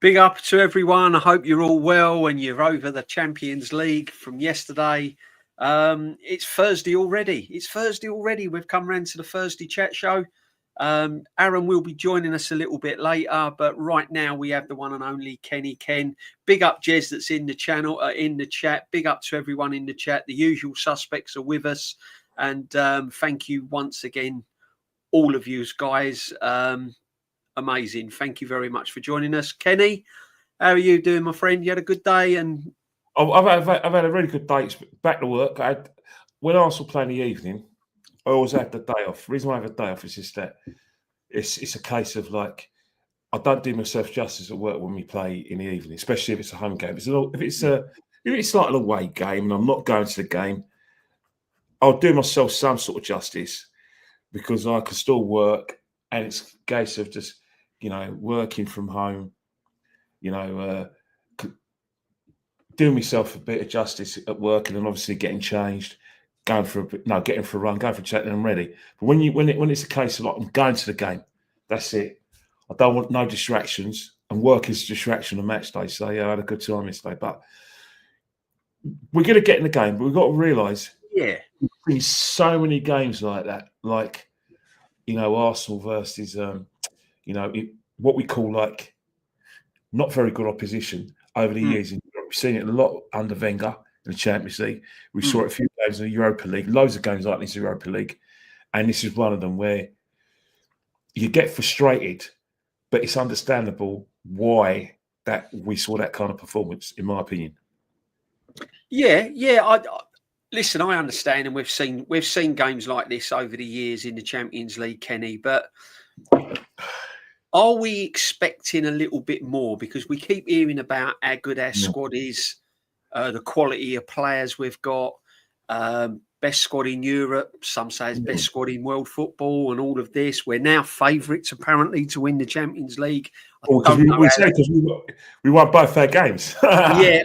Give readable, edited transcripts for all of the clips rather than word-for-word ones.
Big up to everyone. I hope you're all well and you're over the Champions League from yesterday. It's Thursday already. We've come round to the Thursday chat show. Aaron will be joining us a little bit later, but right now we have the one and only Kenny Ken. Big up Jez that's in the channel, in the chat. Big up to everyone in the chat. The usual suspects are with us, and thank you once again, all of you guys. Amazing. Thank you very much for joining us. Kenny, how are you doing, my friend? You had a good day? And I've had a really good day. Back to work. When Arsenal play in the evening, I always have the day off. The reason why I have a day off is just that it's a case of like I don't do myself justice at work when we play in the evening, especially if it's a home game. If it's like an away game and I'm not going to the game, I'll do myself some sort of justice because I can still work, and it's a case of just working from home, doing myself a bit of justice at work, and then obviously getting changed, getting for a run, going for a chat, and I'm ready. But when it's a case of like I'm going to the game, that's it. I don't want no distractions, and work is a distraction on match day. So yeah, I had a good time yesterday. But we're going to get in the game, but we've got to realise, we've seen so many games like that, like Arsenal versus what we call like not very good opposition over the years. We've seen it a lot under Wenger in the Champions League. We saw it a few games in the Europa League, loads of games like this in the Europa League. And this is one of them where you get frustrated, but it's understandable why that we saw that kind of performance, in my opinion. Yeah. Listen, I understand, and we've seen games like this over the years in the Champions League, Kenny, but are we expecting a little bit more? Because we keep hearing about how good our squad is, the quality of players we've got, best squad in Europe. Some say it's best squad in world football, and all of this. We're now favourites apparently to win the Champions League. We won both our games. But I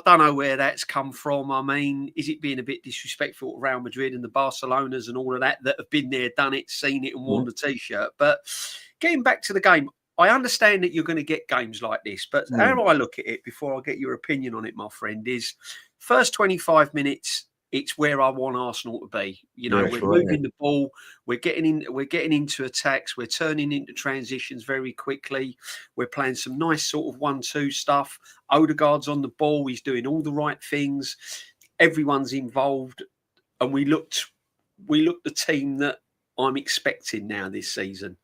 don't know where that's come from. I mean, is it being a bit disrespectful to Real Madrid and the Barcelonas and all of that have been there, done it, seen it, and worn the T-shirt? But getting back to the game, I understand that you're going to get games like this, but how I look at it, before I get your opinion on it, my friend, is first 25 minutes, it's where I want Arsenal to be. We're moving the ball, we're getting into attacks, we're turning into transitions very quickly. We're playing some nice sort of 1-2 stuff. Odegaard's on the ball, he's doing all the right things. Everyone's involved, and we looked the team that I'm expecting now this season.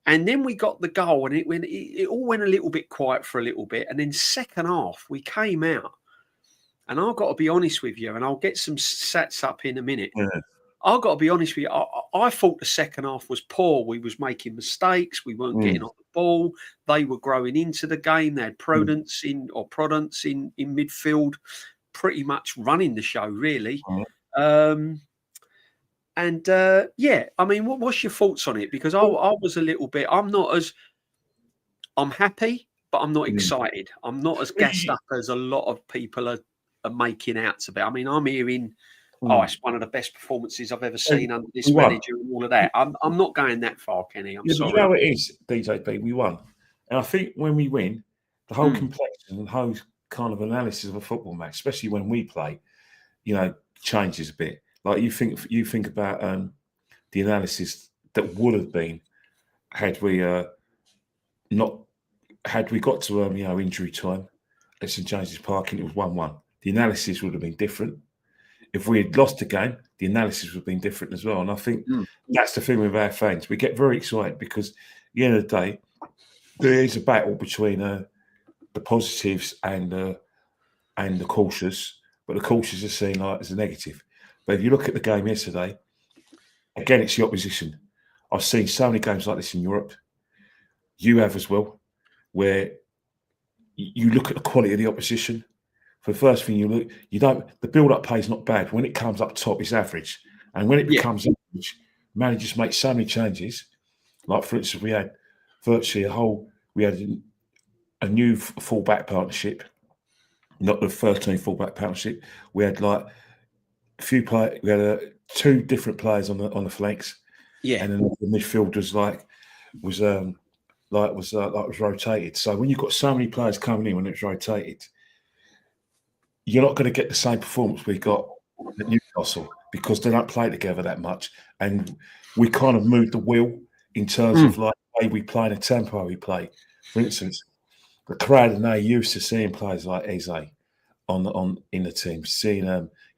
And then we got the goal, and it all went a little bit quiet for a little bit. And then second half, we came out. And I've got to be honest with you, and I'll get some stats up in a minute. Yeah. I've got to be honest with you. I thought the second half was poor. We was making mistakes. We weren't getting on the ball. They were growing into the game. They had Prudence in midfield, pretty much running the show, really. I mean, what's your thoughts on it? Because I was a little bit. I'm happy, but I'm not excited. I'm not as gassed up as a lot of people are making out to be. I mean, I'm hearing, it's one of the best performances I've ever seen under this manager and all of that. I'm not going that far, Kenny. I'm sorry. You know it is, DJB. We won. And I think when we win, the whole complexion and whole kind of analysis of a football match, especially when we play, changes a bit. Like you think about the analysis that would have been had we got to injury time at St James's Park and it was 1-1. The analysis would have been different. If we had lost the game, the analysis would have been different as well. And I think that's the thing with our fans. We get very excited because at the end of the day, there is a battle between the positives and the cautious, but the cautious are seen like as a negative. But if you look at the game yesterday, again, it's the opposition. I've seen so many games like this in Europe. You have as well, where you look at the quality of the opposition. For the first thing the build-up play is not bad. When it comes up top, it's average. And when it becomes average, managers make so many changes. Like, for instance, we had virtually a new full-back partnership, not the first-team full-back partnership. We had like a few players. We had two different players on the flanks. Yeah. And then the midfield was was rotated. So when you've got so many players coming in when it's rotated, you're not going to get the same performance we got at Newcastle because they don't play together that much, and we kind of moved the wheel in terms of like the way we play and the tempo we play. For instance, the crowd are now used to seeing players like Eze in the team, seeing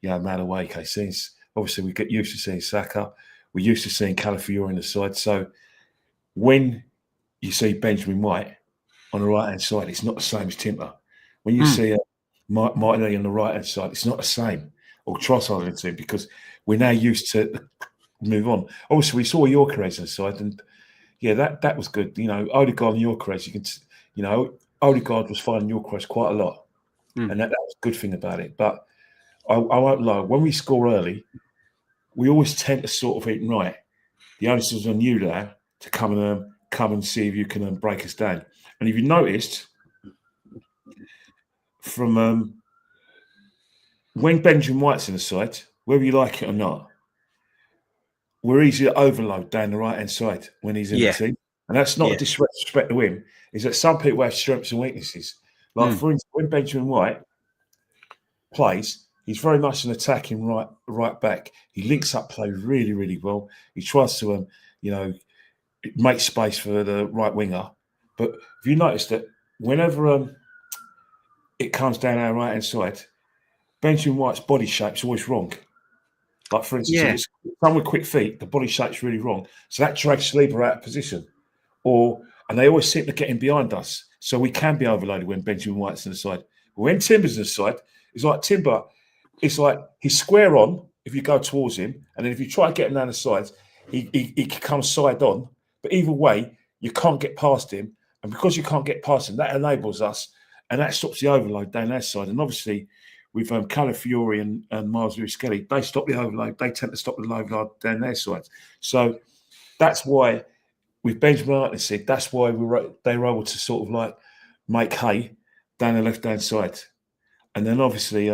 Madueke, seeing obviously we get used to seeing Saka, we're used to seeing Calafiori in the side. So when you see Benjamin White on the right hand side, it's not the same as Timber. When you see Martinelli on the right hand side, it's not the same. Or Trossard in the team because we're now used to move on. Obviously, we saw Gyökeres on the side, and yeah, that was good. You know, Odegaard and Gyökeres, Odegaard was finding Gyökeres quite a lot, and that was a good thing about it. But I won't lie, when we score early, we always tend to sort of eat right. The onus is on you there to come and see if you can break us down. And if you noticed, from when Benjamin White's in the side, whether you like it or not, we're easy to overload down the right-hand side when he's in the team. And that's not a disrespect to him, is that some people have strengths and weaknesses. Like, for instance, when Benjamin White plays, he's very much an attacking right back. He links up play really, really well. He tries to, make space for the right winger. But if you notice that whenever it comes down our right-hand side, Benjamin White's body shape's always wrong. Like, for instance, if it's someone with quick feet, the body shape's really wrong. So that drags Saliba out of position. And they always seem to get in behind us. So we can be overloaded when Benjamin White's on the side. But when Timber's on the side, it's like Timber, it's like he's square on if you go towards him. And then if you try to get him down the sides, he comes side on. But either way, you can't get past him. And because you can't get past him, that enables us. And that stops the overload down that side. And obviously, with Calafiori and Miles Lewis-Skelly, they stop the overload. They tend to stop the overload down their sides. So that's why, with Benjamin White, that's why they were able to sort of like make hay down the left-hand side. And then obviously,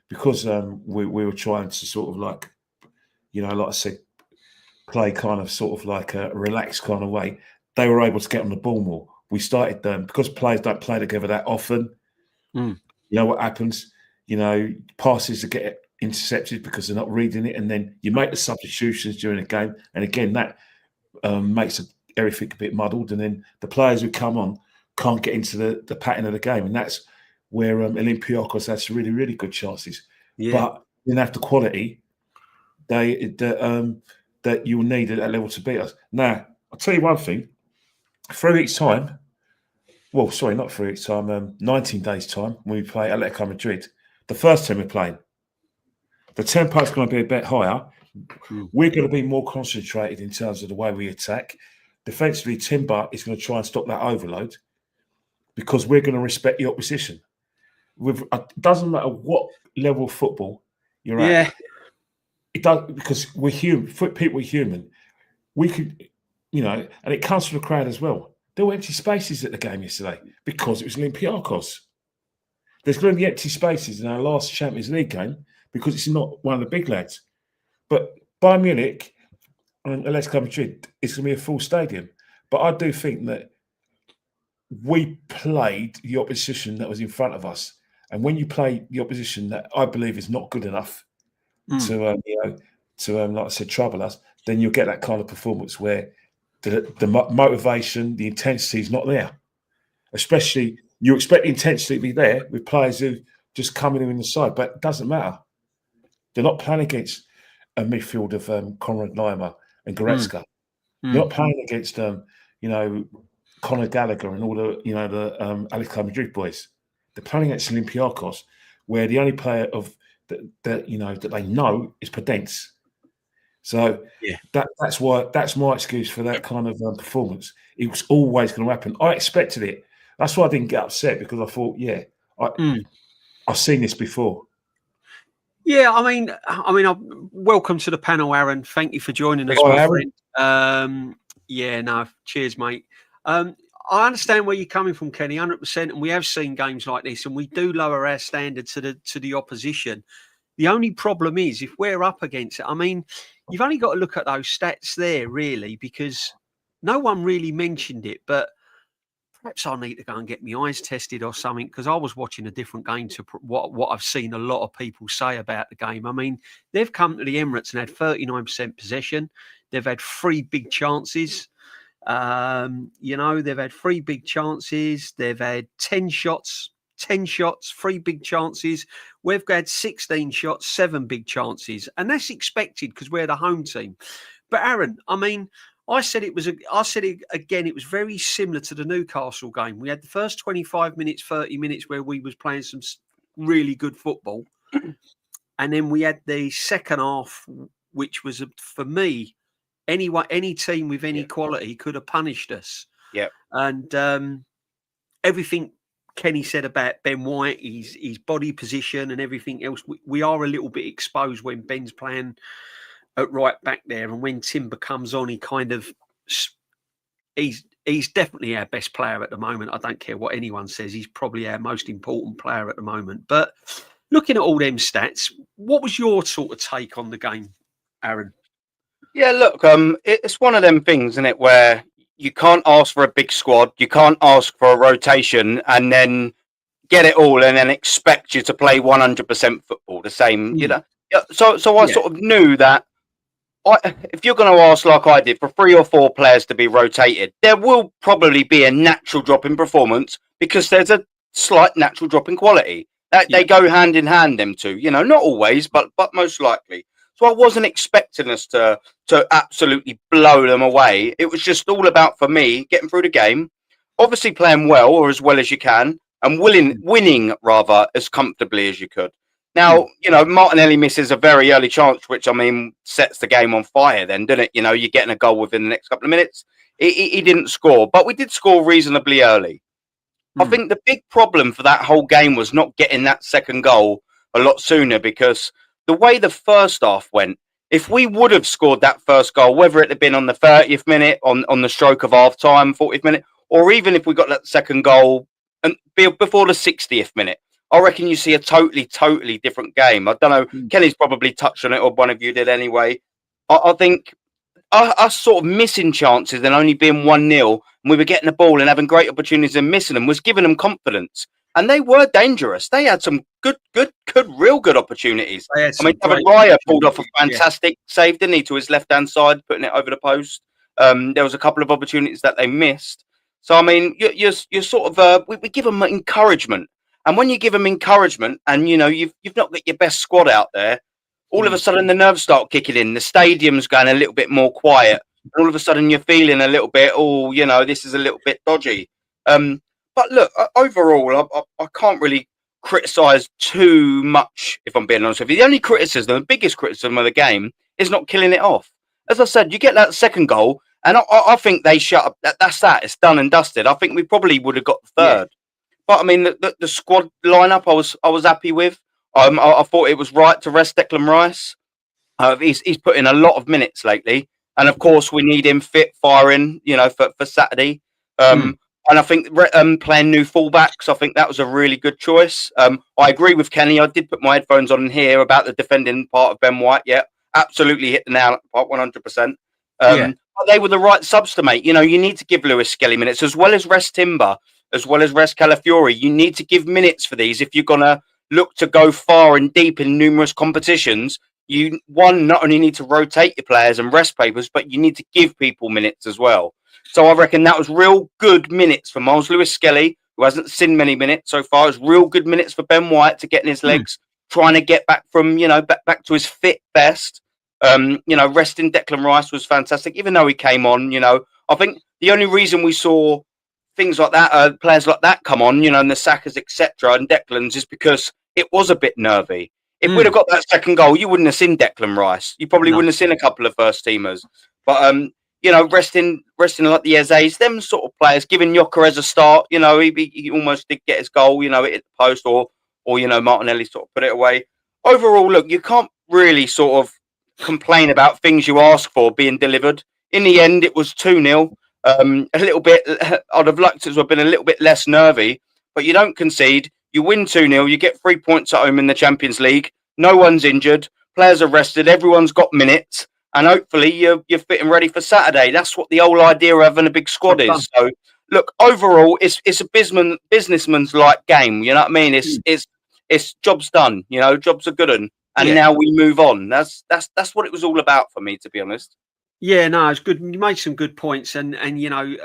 because we were trying to sort of like, like I said, play kind of sort of like a relaxed kind of way, they were able to get on the ball more. We started because players don't play together that often. You know what happens? Passes that get intercepted because they're not reading it, and then you make the substitutions during the game, and again that makes everything a bit muddled, and then the players who come on can't get into the pattern of the game, and that's where Olympiacos has really, really good chances. But they didn't have the quality that you will need at that level to beat us. Now, I'll tell you one thing: 3 weeks' time, well, sorry, not 3 weeks' time, 19 days' time, when we play Atletico Madrid. The first team we're playing, the tempo is going to be a bit higher. We're going to be more concentrated in terms of the way we attack. Defensively, Timber is going to try and stop that overload because we're going to respect the opposition. It doesn't matter what level of football you're at. It does, because we're human. People are human. We could, and it comes from the crowd as well. There were empty spaces at the game yesterday because it was Olympiacos. There's going to be empty spaces in our last Champions League game because it's not one of the big lads. But Bayern Munich and Atletico Madrid, it's going to be a full stadium. But I do think that we played the opposition that was in front of us. And when you play the opposition that I believe is not good enough to like I said, trouble us, then you'll get that kind of performance where the motivation, the intensity is not there. Especially, you expect the intensity to be there with players who just coming in the side, but it doesn't matter. They're not playing against a midfield of Konrad Laimer and Goretzka. They're not playing against Conor Gallagher and all the Atletico Madrid boys. They're playing against Olympiacos, where the only player that they know is Podence. So that's my excuse for that kind of performance. It was always going to happen. I expected it. That's why I didn't get upset, because I thought, I've seen this before. Yeah, I mean, welcome to the panel, Aaron. Thank you for joining us, my friend. Cheers, mate. I understand where you're coming from, Kenny, 100%, and we have seen games like this, and we do lower our standard to the opposition. The only problem is, if we're up against it, I mean, you've only got to look at those stats there, really, because no one really mentioned it, but perhaps I need to go and get my eyes tested or something, because I was watching a different game to what I've seen a lot of people say about the game. I mean, they've come to the Emirates and had 39% possession. They've had 3 big chances. They've had 3 big chances. They've had 10 shots, 3 big chances. We've had 16 shots, 7 big chances. And that's expected because we're the home team. But Aaron, I mean, I said it again, it was very similar to the Newcastle game. We had the first 25 minutes, 30 minutes where we was playing some really good football. And then we had the second half, which was, for me, any team with any quality could have punished us. Yeah. And everything Kenny said about Ben White, his body position and everything else, we are a little bit exposed when Ben's playing at right back there, and when Timber comes on, he's definitely our best player at the moment. I don't care what anyone says, he's probably our most important player at the moment. But looking at all them stats, what was your sort of take on the game, Aaron? Yeah, look, it's one of them things, isn't it, where you can't ask for a big squad, you can't ask for a rotation, and then get it all, and then expect you to play 100% football the same. You know, so I sort of knew that. If you're going to ask, like I did, for 3 or 4 players to be rotated, there will probably be a natural drop in performance because there's a slight natural drop in quality. They go hand in hand, them two. You know, not always, but most likely. So I wasn't expecting us to absolutely blow them away. It was just all about, for me, getting through the game, obviously playing well or as well as you can, and winning rather as comfortably as you could. Now, you know, Martinelli misses a very early chance, which, I mean, sets the game on fire then, doesn't it? You know, you're getting a goal within the next couple of minutes. He didn't score, but we did score reasonably early. I think the big problem for that whole game was not getting that second goal a lot sooner, because the way the first half went, if we would have scored that first goal, whether it had been on the 30th minute, on the stroke of half time, 40th minute, or even if we got that second goal and before the 60th minute, I reckon you see a totally different game. I don't know. Kenny's probably touched on it, or one of you did anyway. I think us sort of missing chances and only being 1-0, and we were getting the ball and having great opportunities and missing them, was giving them confidence. And they were dangerous. They had some real good opportunities. I mean, David Raya pulled off a fantastic save, didn't he, to his left-hand side, putting it over the post. There was a couple of opportunities that they missed. So, I mean, you're sort of, we give them encouragement. And when you give them encouragement, and you know you've not got your best squad out there, all of a sudden the nerves start kicking in. The stadium's going a little bit more quiet. And all of a sudden you're feeling a little bit, oh, you know, this is a little bit dodgy. But look, overall, I can't really criticise too much, if I'm being honest with you. The only criticism, the biggest criticism of the game, is not killing it off. As I said, you get that second goal, and I think they shut up. That's that. It's done and dusted. I think we probably would have got the third. Yeah. But I mean, the squad lineup, I was happy with. I thought it was right to rest Declan Rice. He's put in a lot of minutes lately, and of course we need him fit, firing, you know, for Saturday. And I think playing new fullbacks, I think that was a really good choice. I agree with Kenny. I did put my headphones on here about the defending part of Ben White. Yeah, absolutely hit the nail at 100%. But they were the right subs to make. You know, you need to give Lewis Skelly minutes, as well as rest Timber, as well as rest Calafiori. You need to give minutes for these if you're going to look to go far and deep in numerous competitions. You, not only need to rotate your players and rest papers, but you need to give people minutes as well. So I reckon that was real good minutes for Miles Lewis Skelly, who hasn't seen many minutes so far. It's real good minutes for Ben White to get in his legs, trying to get back from, you know, back to his fit best. You know, resting Declan Rice was fantastic, even though he came on. You know, I think the only reason we saw things like that, players like that come on, you know, and the Sakas, etc., and Declan's, is because it was a bit nervy. If we'd have got that second goal, you wouldn't have seen Declan Rice. You probably wouldn't have seen a couple of first teamers. But you know, resting like the Eze's, them sort of players, giving Yokerez a start. You know, he almost did get his goal. You know, it hit the post, or you know, Martinelli sort of put it away. Overall, look, you can't really sort of complain about things you ask for being delivered. In the end, it was 2-0. A little bit, I'd have liked it to have been a little bit less nervy, but you don't concede. You win 2-0. You get 3 points at home in the Champions League. No one's injured. Players are rested. Everyone's got minutes. And hopefully you're fit and ready for Saturday. That's what the whole idea of having a big squad is. So, look, overall, it's a businessman's like game. You know what I mean? It's job's done. You know, jobs are good, and now we move on. That's what it was all about for me, to be honest. Yeah, no, it's good. You made some good points, and you know,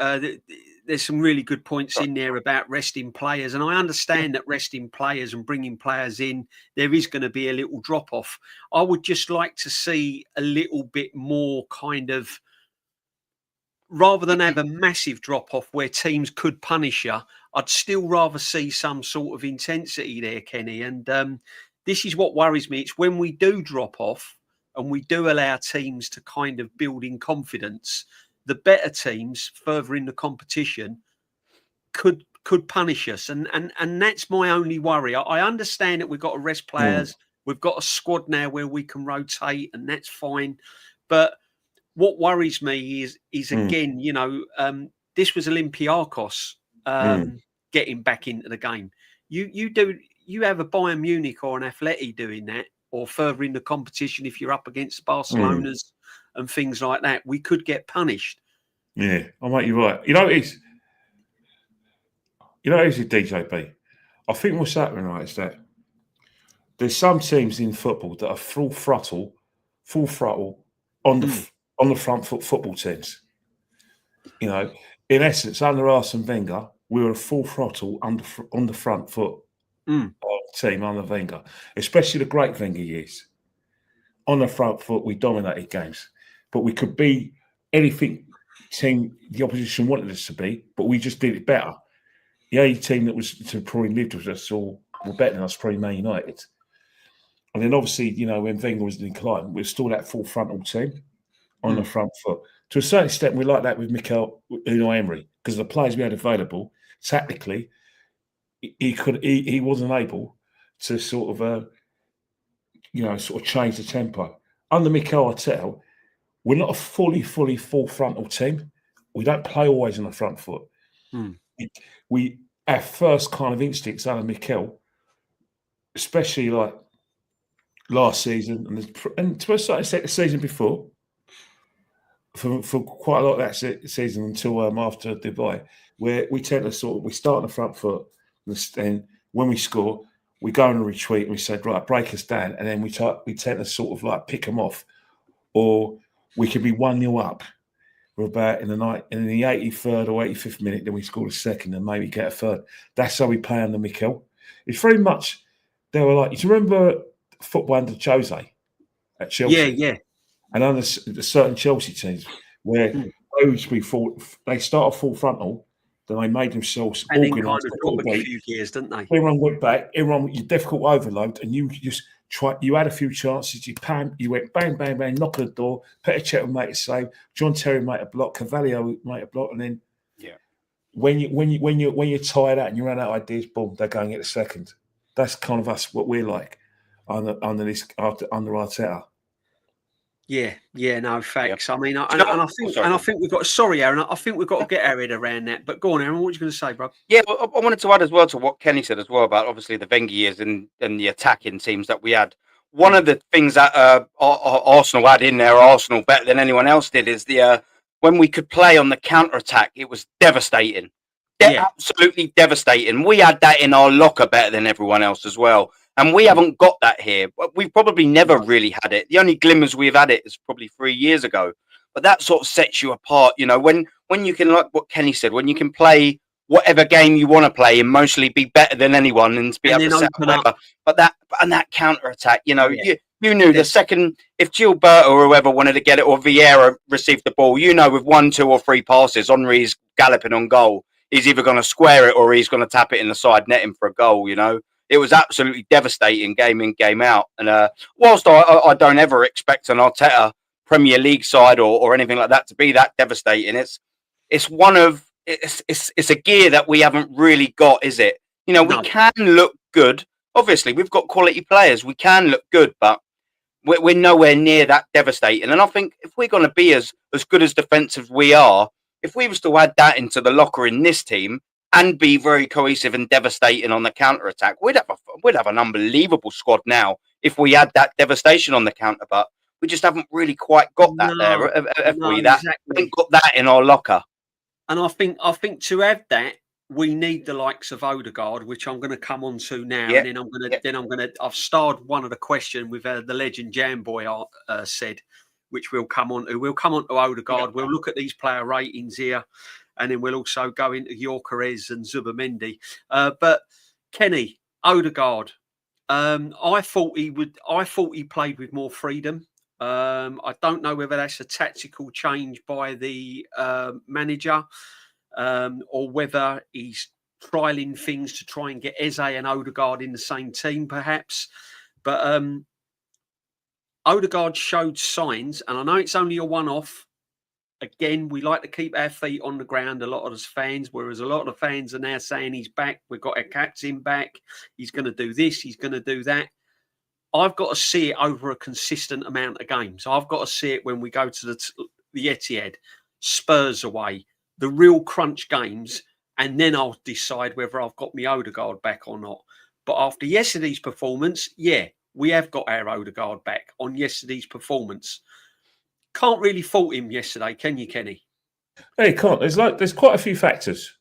there's some really good points in there about resting players, and I understand that resting players and bringing players in, there is going to be a little drop off. I would just like to see a little bit more kind of, rather than have a massive drop off where teams could punish you, I'd still rather see some sort of intensity there, Kenny. And this is what worries me. It's when we do drop off and we do allow teams to kind of build in confidence, the better teams further in the competition could punish us. And that's my only worry. I understand that we've got to rest players. We've got a squad now where we can rotate, and that's fine. But what worries me is again, you know, this was Olympiacos getting back into the game. You have a Bayern Munich or an Atleti doing that, or further in the competition, if you're up against Barcelona's and things like that, we could get punished. Yeah, I might. You're right. You know it is. You know it is a DJB. I think what's happening right is that there's some teams in football that are full throttle on the front foot football teams. You know, in essence, under Arsene Wenger, we were a full throttle on the front foot team under Wenger, especially the great Wenger years. On the front foot, we dominated games, but we could be anything team the opposition wanted us to be, but we just did it better. The only team that was to probably lived with us or were better than us, probably Man United. And then obviously, you know, when Wenger was in decline, we were still that full frontal team on the front foot. To a certain extent, we like that with Mikel Unai Emery, because the players we had available, tactically, he wasn't able to sort of change the tempo. Under Mikel Arteta, we're not a fully full frontal team. We don't play always on the front foot. Our first kind of instincts under Mikel, especially like last season and to a certain extent the season before, for quite a lot of that season until after Dubai, where we tend to we start on the front foot, and when we score, we go on a retreat and we say, right, break us down, and then we tend to sort of like pick them off, or we could be 1-0 up. We're about in the 83rd or 85th minute, then we score a second and maybe get a third. That's how we play under Mikel. It's very much, they were like, you remember football under Jose at Chelsea? Yeah. And under certain Chelsea teams where they start off full frontal, then they made themselves and then kind of drop a few gears, didn't they? Everyone went back, you difficult overload, and you just you had a few chances, you went bang, bang, bang, knock on the door, Petr Cech made a save, John Terry made a block, Cavallio made a block, and then when you're tired out and you run out of ideas, boom, they're going at the second. That's kind of us, what we're like under Arteta. Yeah, no, facts. I mean, I think we've got. Sorry, Aaron. I think we've got to get our head around that. But go on, Aaron. What were you going to say, bro? Yeah, well, I wanted to add as well to what Kenny said as well about obviously the Wenger years and the attacking teams that we had. One of the things that Arsenal had in there, Arsenal better than anyone else did, is the when we could play on the counter attack. It was devastating. Absolutely devastating. We had that in our locker better than everyone else as well. And we haven't got that here. We've probably never really had it. The only glimmers we've had it is probably 3 years ago. But that sort of sets you apart, you know, when you can, like what Kenny said, when you can play whatever game you want to play and mostly be better than anyone and be able to set up. But that counter attack, you know, you knew the second, if Gilberto or whoever wanted to get it, or Vieira received the ball, you know, with 1, 2 or 3 passes, Henry's galloping on goal. He's either going to square it or he's going to tap it in the side netting for a goal, you know. It was absolutely devastating game in, game out. And whilst I don't ever expect an Arteta Premier League side or anything like that to be that devastating, it's a gear that we haven't really got, is it? You know, we can look good. Obviously, we've got quality players. We can look good, but we're nowhere near that devastating. And I think if we're going to be as good as defensive we are, if we was to add that into the locker in this team, and be very cohesive and devastating on the counter attack, we'd have an unbelievable squad now if we had that devastation on the counter. But we just haven't really quite got that there, have we? We haven't got that in our locker. And I think to have that, we need the likes of Odegaard, which I'm going to come on to now, Yeah. and then I've starred one of the question with the legend Jamboy said, which we'll come on to. We'll come on to Odegaard. We'll look at these player ratings here, and then we'll also go into Gyökeres and Zubamendi. But Kenny, Odegaard, I thought he played with more freedom. I don't know whether that's a tactical change by the manager, or whether he's trialing things to try and get Eze and Odegaard in the same team, perhaps. But Odegaard showed signs, and I know it's only a one-off. Again, we like to keep our feet on the ground, a lot of us fans, whereas a lot of the fans are now saying he's back. We've got our captain back. He's going to do this. He's going to do that. I've got to see it over a consistent amount of games. I've got to see it when we go to the Etihad, Spurs away, the real crunch games, and then I'll decide whether I've got my Odegaard back or not. But after yesterday's performance, yeah, we have got our Odegaard back on yesterday's performance. Can't really fault him yesterday, can you, Kenny? No, you can't. There's quite a few factors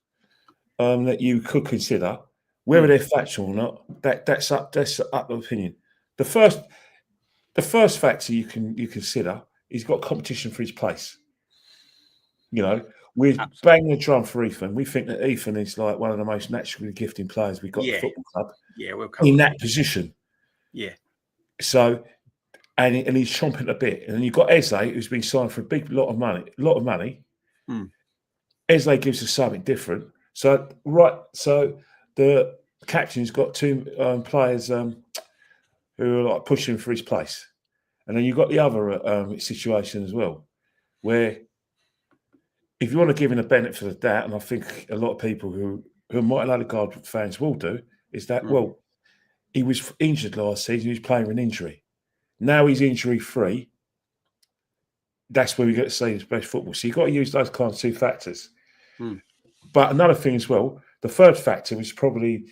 that you could consider. Whether they're factual or not, that's up to opinion. The first factor you consider, he's got competition for his place. You know, we're banging the drum for Ethan. We think that Ethan is like one of the most naturally gifted players we've got in the football club. Yeah, we'll in that position. Yeah. So, and he's chomping a bit. And then you've got Eze, who's been signed for a lot of money. Eze gives us something different. So the captain's got two players who are like pushing for his place. And then you've got the other situation as well, where if you want to give him a benefit of that, and I think a lot of people who are Martin Odegaard fans will do, is that, well, he was injured last season, he was playing with an injury. Now he's injury-free. That's where we get to see his best football. So you've got to use those kind of two factors. But another thing as well, the third factor is probably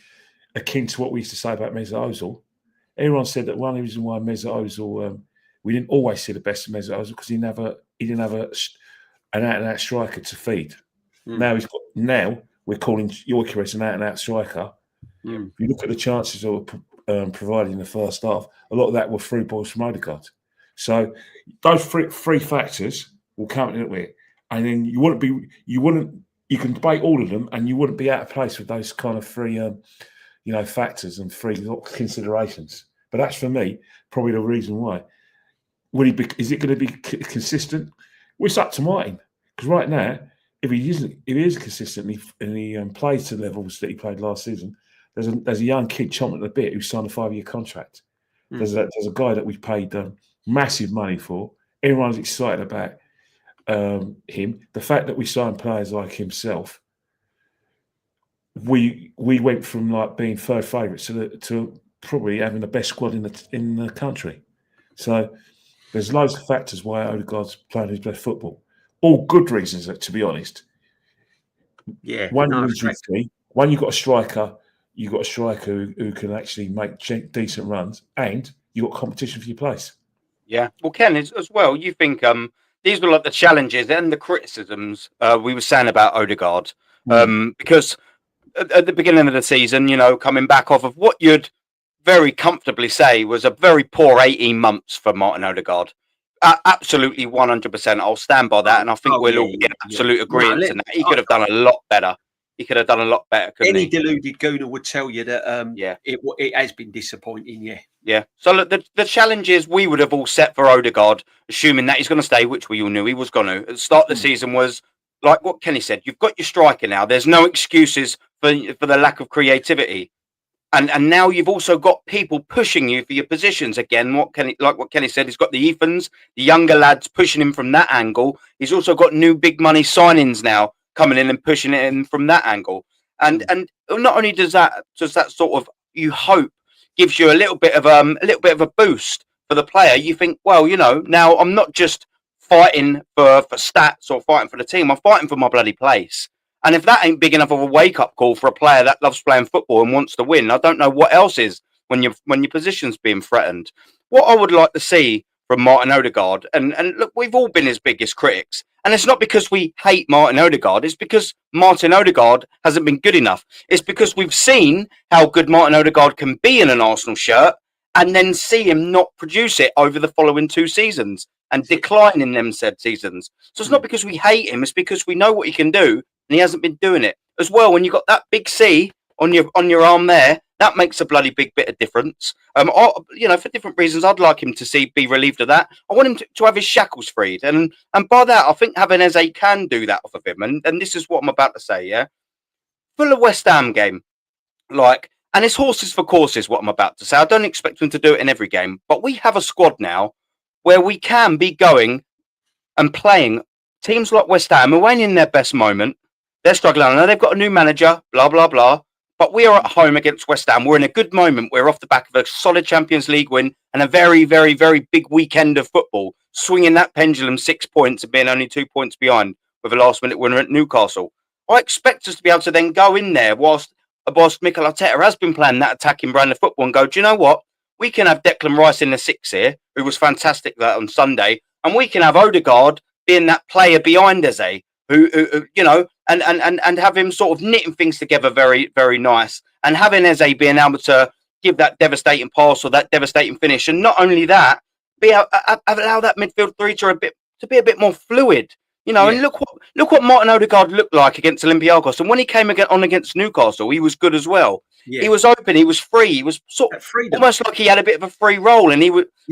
akin to what we used to say about Mesut Ozil. Everyone said that one reason why Mesut Ozil, we didn't always see the best of Mesut Ozil because he didn't have an out-and-out striker to feed. Now we're calling Gyökeres an out-and-out striker. If you look at the chances of provided in the first half, a lot of that were through balls from Odegaard. So those three factors will come into it, and then you can debate all of them, and you wouldn't be out of place with those kind of three, factors and three considerations. But that's for me probably the reason why. Is it going to be consistent? Well, it's up to Martin, because right now, if he is consistent and he plays to the levels that he played last season, there's a young kid chomping at the bit who signed a 5-year contract. There's a guy that we paid massive money for. Everyone's excited about him. The fact that we signed players like himself, we went from like being third favourites to probably having the best squad in the country. So there's loads of factors why Odegaard's playing his best football. All good reasons, to be honest. Yeah. One, you've got a striker. You've got a striker who can actually make decent runs, and you've got competition for your place. Yeah. Well, Ken, as well, you think these were like the challenges and the criticisms we were saying about Odegaard, because at the beginning of the season, coming back off of what you'd very comfortably say was a very poor 18 months for Martin Odegaard. Absolutely 100%. I'll stand by that, and I think we'll all be in absolute agreement in that. He could have done a lot better. He could have done a lot better. Any deluded gooner would tell you that it has been disappointing. Yeah. So look, the challenges we would have all set for Odegaard, assuming that he's going to stay, which we all knew he was going to, at the start of the season was like what Kenny said. You've got your striker now. There's no excuses for the lack of creativity. And now you've also got people pushing you for your positions again. What Kenny said, he's got the Ethans, the younger lads pushing him from that angle. He's also got new big money signings now coming in and pushing it in from that angle. And not only does that sort of, you hope, gives you a little bit of a boost for the player. You think, well, now I'm not just fighting for stats or fighting for the team. I'm fighting for my bloody place. And if that ain't big enough of a wake-up call for a player that loves playing football and wants to win, I don't know what else is when your position's being threatened. What I would like to see from Martin Odegaard, and look, we've all been his biggest critics, And it's not because we hate Martin Odegaard. It's because Martin Odegaard hasn't been good enough. It's because we've seen how good Martin Odegaard can be in an Arsenal shirt and then see him not produce it over the following 2 seasons and decline in them said seasons. So it's not because we hate him. It's because we know what he can do and he hasn't been doing it. As well, when you've got that big C on your arm there, that makes a bloody big bit of difference. For different reasons, I'd like him to be relieved of that. I want him to have his shackles freed. And by that, I think having Eze can do that off of him. And this is what I'm about to say, yeah? For the West Ham game, and it's horses for courses, what I'm about to say. I don't expect him to do it in every game. But we have a squad now where we can be going and playing teams like West Ham who ain't in their best moment. They're struggling. I know they've got a new manager, blah, blah, blah. But we are at home against West Ham. We're in a good moment. We're off the back of a solid Champions League win and a very, very, very big weekend of football, swinging that pendulum 6 points and being only 2 points behind with a last-minute winner at Newcastle. I expect us to be able to then go in there whilst Mikel Arteta has been playing that attacking brand of football and go, do you know what? We can have Declan Rice in the 6 here, who was fantastic on Sunday, and we can have Odegaard being that player behind Eze, who and have him sort of knitting things together very, very nice. And having Eze being able to give that devastating pass or that devastating finish. And not only that, allow that midfield three to be a bit more fluid. And look what Martin Odegaard looked like against Olympiacos. And when he came on against Newcastle, he was good as well. Yeah. He was open, he was free, he was sort of almost like he had a bit of a free role. And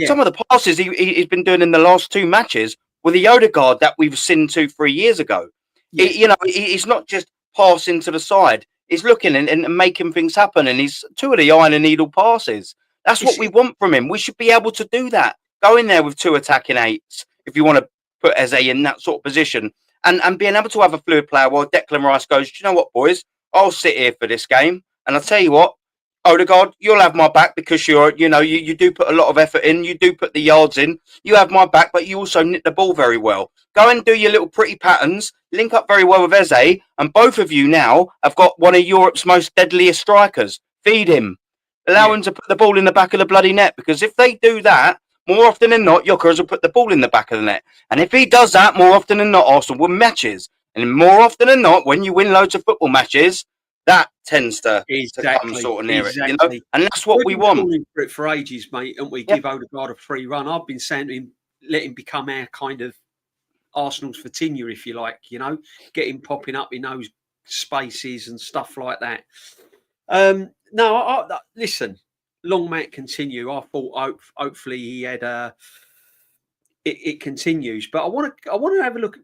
some of the passes he's been doing in the last 2 matches were the Odegaard that we've seen 2-3 years ago. Yeah. He's not just passing to the side. He's looking and making things happen. And he's 2 of the iron and needle passes. That's what we want from him. We should be able to do that. Go in there with 2 attacking 8s if you want to put Eze in that sort of position. And being able to have a fluid player while Declan Rice goes, do you know what, boys? I'll sit here for this game. And I'll tell you what, Odegaard, you'll have my back because you do put a lot of effort in. You do put the yards in. You have my back, but you also knit the ball very well. Go and do your little pretty patterns. Link up very well with Eze. And both of you now have got one of Europe's most deadliest strikers. Feed him. Allow him to put the ball in the back of the bloody net. Because if they do that, more often than not, Yokeres will put the ball in the back of the net. And if he does that, more often than not, Arsenal win matches. And more often than not, when you win loads of football matches, that tends to come sort of near it, and that's what we want. For it for ages, mate, and we give Odegaard a free run. I've been saying to him, let him become our kind of Arsenal's Vitinha, if you like. Get him popping up in those spaces and stuff like that. Listen, long may it continue. I thought hopefully he had it continues, but I want to have a look.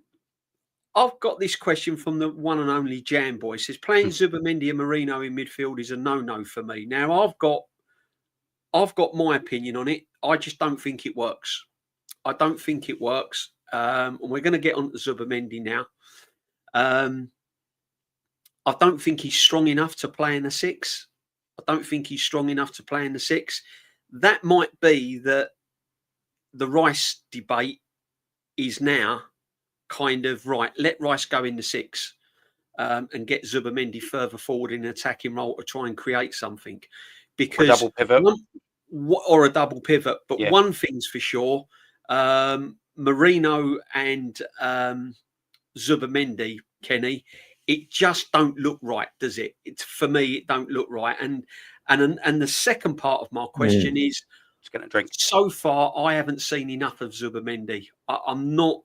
I've got this question from the one and only Jam Boy. It says playing Zubamendi and Marino in midfield is a no-no for me. Now I've got my opinion on it. I just don't think it works. I don't think it works. And we're going to get on to Zubamendi now. I don't think he's strong enough to play in the 6. That might be that the Rice debate is now kind of right. Let Rice go in the 6 and get Zubamendi further forward in an attacking role to try and create something. Because a double pivot. Or a double pivot. But one thing's for sure, Marino and Zubamendi, Kenny, it just don't look right, does it? For me, it don't look right. And the second part of my question is, just going to drink. So far, I haven't seen enough of Zubamendi. I'm not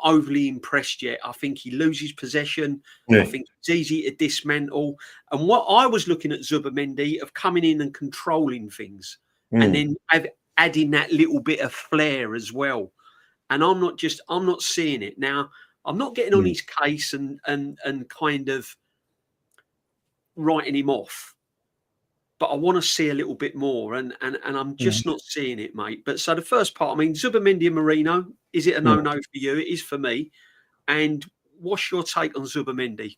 overly impressed yet. I think he loses possession. I think it's easy to dismantle. And what I was looking at Zubamendi of coming in and controlling things, and then adding that little bit of flair as well. And I'm not seeing it now. I'm not getting on his case and kind of writing him off. But I want to see a little bit more, and I'm just not seeing it, mate. But so the first part, I mean, Zubamendi and Marino, is it a no-no for you? It is for me. And what's your take on Zubamendi?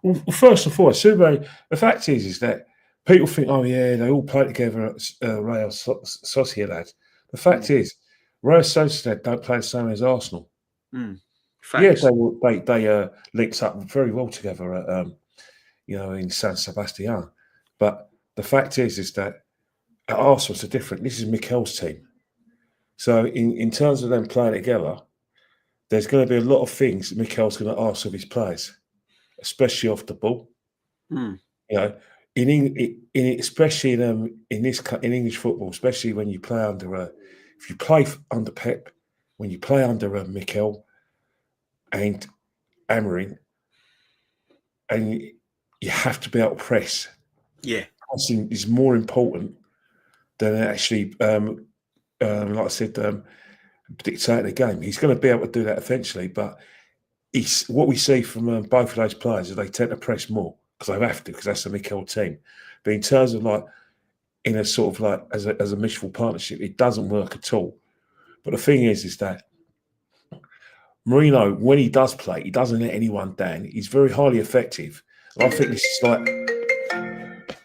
Well, first and foremost, the fact is that people think, oh yeah, they all play together at Real Sociedad. The fact is, Real Sociedad don't play the same as Arsenal. Facts. Yeah, they links up very well together at in San Sebastian, but the fact is that at Arsenal it's different. This is Mikel's team. So in terms of them playing together, there's going to be a lot of things that Mikel's going to ask of his players, especially off the ball. Mm. You know, especially in English football, especially when you play under if you play under Pep, when you play under Mikel and Amorim, and you have to be able to press. Yeah, Pressing is more important than actually, like I said, dictating the game. He's going to be able to do that eventually, but what we see from both of those players is they tend to press more because they have to, because that's the Mikel team. But in terms of like in a sort of like as a mutual partnership, it doesn't work at all. But the thing is that Mourinho, when he does play, he doesn't let anyone down. He's very highly effective. And I think this is like.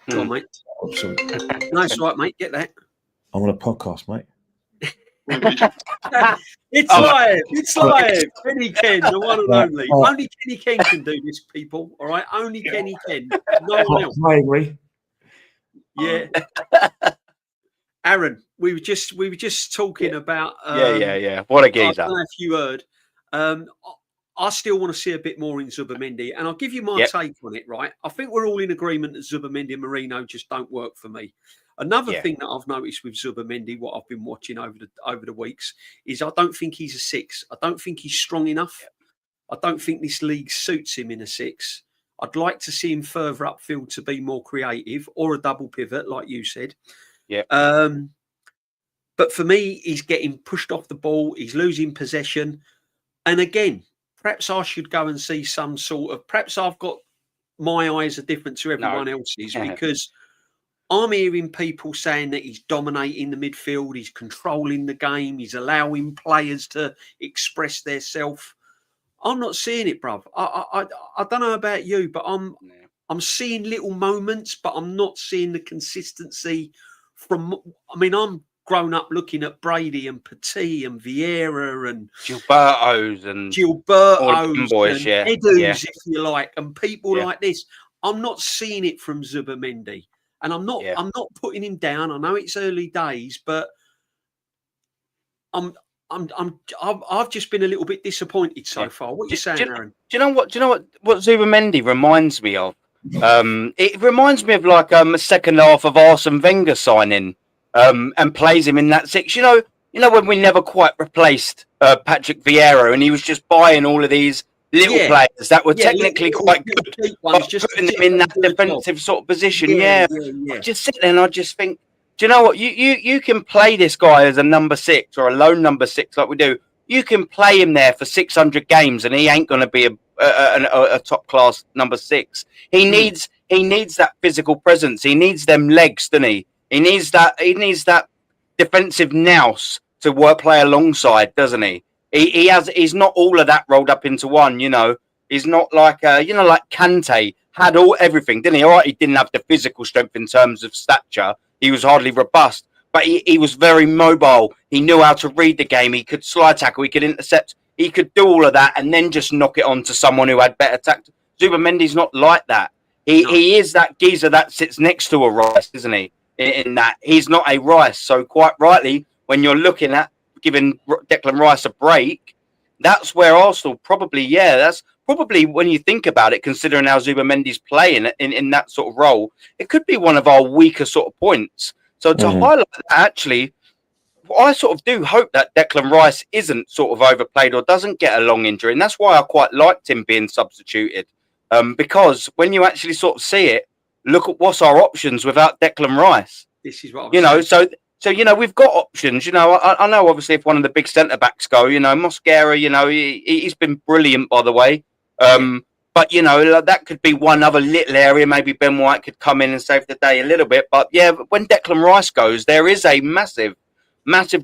Go on, mate. Oh, sorry. No, it's all right, mate. Get that. I'm on a podcast, mate. It's live. It's live. Kenny Ken, the one and only. Only Kenny Ken can do this, people. All right, only Kenny Ken. No one else. Yeah. Aaron, we were just talking about. Yeah. What a geezer! I don't know if you heard. I still want to see a bit more in Zubimendi, and I'll give you my take on it. Right, I think we're all in agreement that Zubimendi and Marino just don't work for me. Another thing that I've noticed with Zubimendi, what I've been watching over the weeks, is I don't think he's a 6. I don't think he's strong enough. I don't think this league suits him in a 6. I'd like to see him further upfield to be more creative, or a double pivot, like you said. Yeah. But for me, he's getting pushed off the ball. He's losing possession. And again, perhaps I should go and see some sort of. Perhaps I've got my eyes are different to everyone else's because I'm hearing people saying that he's dominating the midfield, he's controlling the game, he's allowing players to express themselves. I'm not seeing it, bruv. I don't know about you, but I'm seeing little moments, but I'm not seeing the consistency from. I mean, I'm grown up looking at Brady and Petit and Vieira and Gilberto's and boys, and Edus, if you like, and people like this. I'm not seeing it from Zubimendi. And I'm not putting him down. I know it's early days, but I've just been a little bit disappointed so far. What are you saying, Aaron? Do you know what Zubimendi reminds me of? It reminds me of like a second half of Arsene Wenger signing, and plays him in that 6. You know when we never quite replaced Patrick Vieira, and he was just buying all of these little players that were technically quite good, but just putting them in that defensive sort of position. I just sit there and I just think, do you know what? You can play this guy as a number 6 or a lone number 6 like we do. You can play him there for 600 games and he ain't going to be a top class number 6. He needs that physical presence. He needs them legs, doesn't he? He needs that defensive nous to play alongside, doesn't he? He's not all of that rolled up into one, you know. He's not like like Kante had everything, didn't he? All right, he didn't have the physical strength in terms of stature. He was hardly robust, but he was very mobile. He knew how to read the game. He could slide tackle. He could intercept. He could do all of that and then just knock it on to someone who had better tact. Zubimendi's not like that. He is that geezer that sits next to a Rice, isn't he? In that he's not a Rice. So quite rightly, when you're looking at giving Declan Rice a break, that's where Arsenal that's probably when you think about it, considering how Zubimendi's playing in that sort of role, it could be one of our weaker sort of points. So to highlight that, actually, I sort of do hope that Declan Rice isn't sort of overplayed or doesn't get a long injury. And that's why I quite liked him being substituted. Because when you actually sort of see it, look at what's our options without Declan Rice. This is what I was saying. So, we've got options. I know, obviously, if one of the big centre-backs go, Mosquera, he's been brilliant, by the way. But, that could be one other little area. Maybe Ben White could come in and save the day a little bit. But, when Declan Rice goes, there is a massive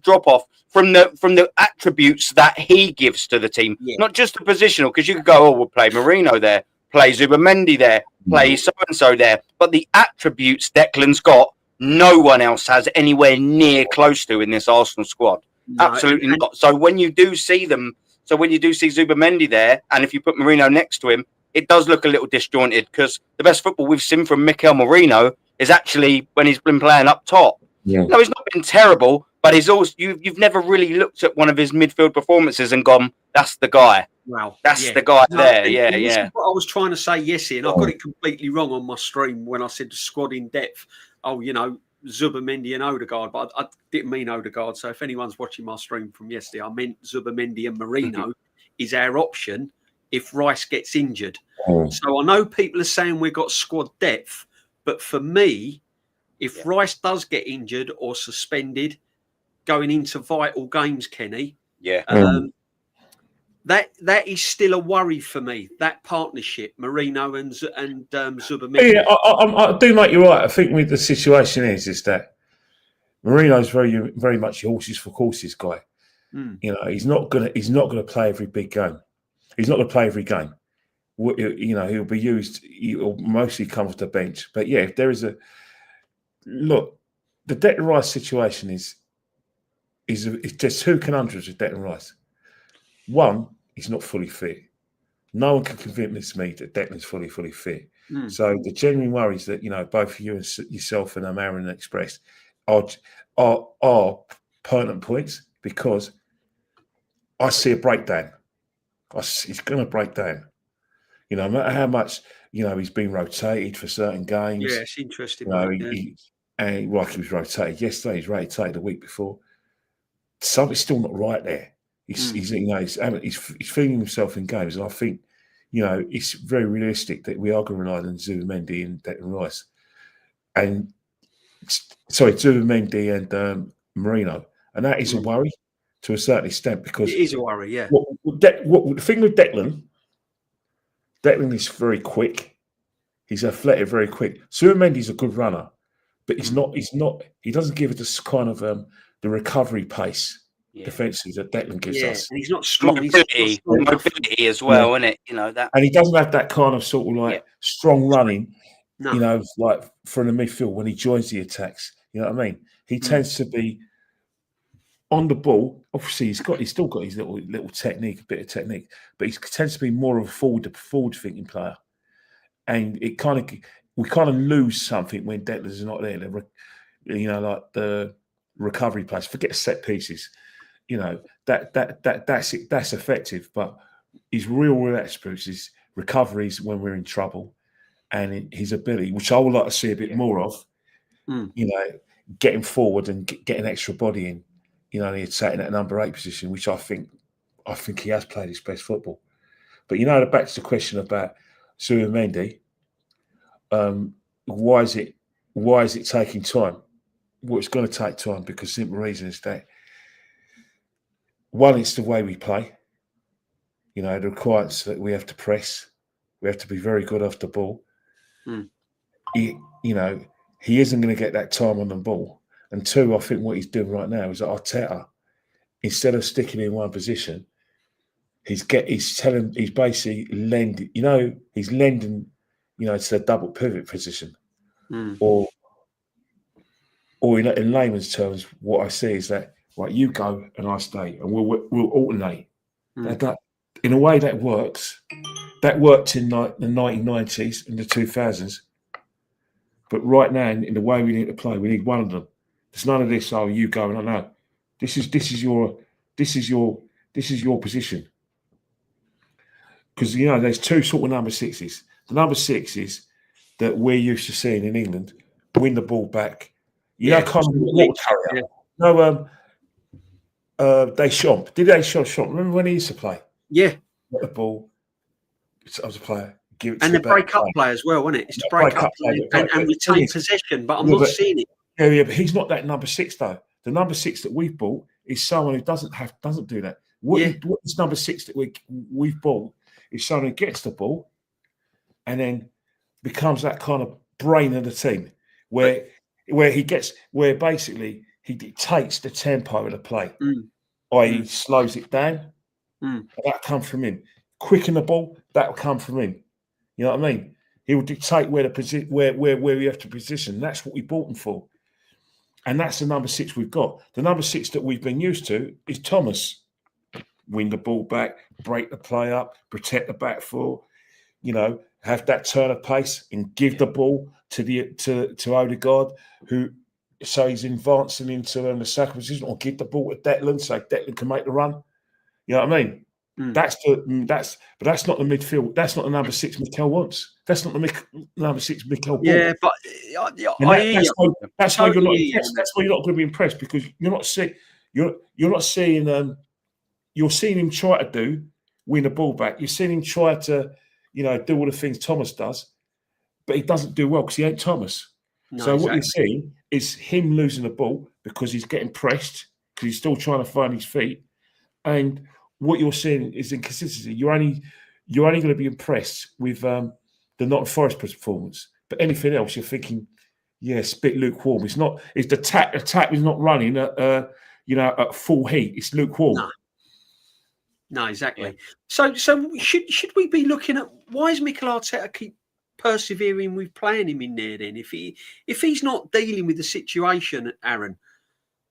drop-off from the attributes that he gives to the team. Yeah. Not just the positional, because you could go, we'll play Marino there, play Zubimendi there, play so-and-so there. But the attributes Declan's got, no one else has anywhere near close to in this Arsenal squad. No, absolutely not. So when you do see Zubimendi there, and if you put Marino next to him, it does look a little disjointed because the best football we've seen from Mikel Marino is actually when he's been playing up top. Yeah. No, he's not been terrible, but he's also you've never really looked at one of his midfield performances and gone, "That's the guy." Wow, That's the guy there. and Yeah, this yeah. is what I was trying to say yesterday, and I got it completely wrong on my stream when I said the squad in depth. Oh, Zubomendi and Odegaard, but I didn't mean Odegaard. So if anyone's watching my stream from yesterday, I meant Zubomendi and Merino is our option if Rice gets injured. So I know people are saying we've got squad depth, but for me, if Rice does get injured or suspended going into vital games, Kenny, that is still a worry for me. That partnership, Merino and Zubomendi. Yeah, I do make you right. I think with the situation is that Marino's very, very much a horses for courses guy. He's not gonna play every big game. He's not gonna play every game. He'll be used. He'll mostly come off the bench. But yeah, if there is a look, the Declan Rice situation is just two conundrums with Declan Rice. One, he's not fully fit. No one can convince me that Declan's fully fit. So the genuine worries that both you and yourself and Aaron expressed are pertinent points, because I see a breakdown. He's going to break down. No matter how much he's been rotated for certain games. Yeah, it's interesting. He was rotated yesterday. He's rotated the week before. Something's still not right there. He's feeling himself in games, and I think it's very realistic that we are going to rely on Zubomendi and Declan Rice, and Zubomendi and Merino, and that is a worry to a certain extent, because it is a worry. Yeah. The thing with Declan is very quick. He's athletic, very quick. Zubomendi's a good runner, but he's not. He doesn't give it this kind of the recovery pace. Defensively that Declan gives us. And he's not strong. Mobility as well, isn't it? That. And he doesn't have that kind of sort of strong running, like from the midfield when he joins the attacks. You know what I mean? He tends to be on the ball. Obviously, he's still got his little technique, a bit of technique, but he tends to be more of a forward thinking player. And we kind of lose something when Declan's not there. Like the recovery plays. Forget set pieces. That's it. That's effective, but his real attributes is recoveries when we're in trouble, and his ability, which I would like to see a bit more of. Getting forward and getting extra body in. He's sat in that number 8 position, which I think he has played his best football. But back to the question about Zubomendi, why is it taking time? Well, it's going to take time because the simple reason is that, one, it's the way we play. It requires that we have to press. We have to be very good off the ball. He isn't going to get that time on the ball. And two, I think what he's doing right now is that Arteta, instead of sticking in one position, he's basically lending. He's lending. To the double pivot position, or in layman's terms, what I see is that. Right, you go and I stay, and we'll alternate. That in a way that works. That worked in the 1990s and the 2000s. But right now, in the way we need to play, we need one of them. There's none of this. Oh, you go and I know. This is your position. Because there's two sort of number 6s. The number 6s that we're used to seeing in England win the ball back. Kind of water carrier. No. Deschamps. Did Deschamps? Remember when he used to play? Yeah. Get the ball. I was a player. Give it and to the break-up play as well, isn't it? It's to break up and retain possession, but I'm not seeing it. Yeah, but he's not that number 6 though. The number 6 that we've bought is someone who doesn't do that. What this number 6 that we've bought is someone who gets the ball and then becomes that kind of brain of the team, where basically he dictates the tempo of the play, i.e. slows it down. That comes from him. Quicken the ball, that will come from him. You know what I mean? He will dictate where we have to position. That's what we bought him for. And that's the number 6 we've got. The number 6 that we've been used to is Thomas. Win the ball back, break the play up, protect the back four, have that turn of pace and give the ball to Odegaard, who so he's advancing into the second position, or give the ball to Declan so Declan can make the run. You know what I mean? But that's not the midfield. That's not the number 6 Mikel wants. That's not the number 6 Mikel bought. Yeah, but that's why you're not impressed. That's why you're not going to be impressed, because you're not seeing you're seeing him try to win a ball back. You're seeing him try to do all the things Thomas does, but he doesn't do well because he ain't Thomas. No, so what you're seeing is him losing the ball because he's getting pressed, because he's still trying to find his feet. And what you're seeing is inconsistency. You're only going to be impressed with the Nottingham Forest performance, but anything else you're thinking, it's a bit lukewarm. It's not. It's the attack is not running at at full heat. It's lukewarm. No, exactly. Yeah. So should we be looking at, why is Mikel Arteta keep persevering with playing him in there then? If he's not dealing with the situation, Aaron,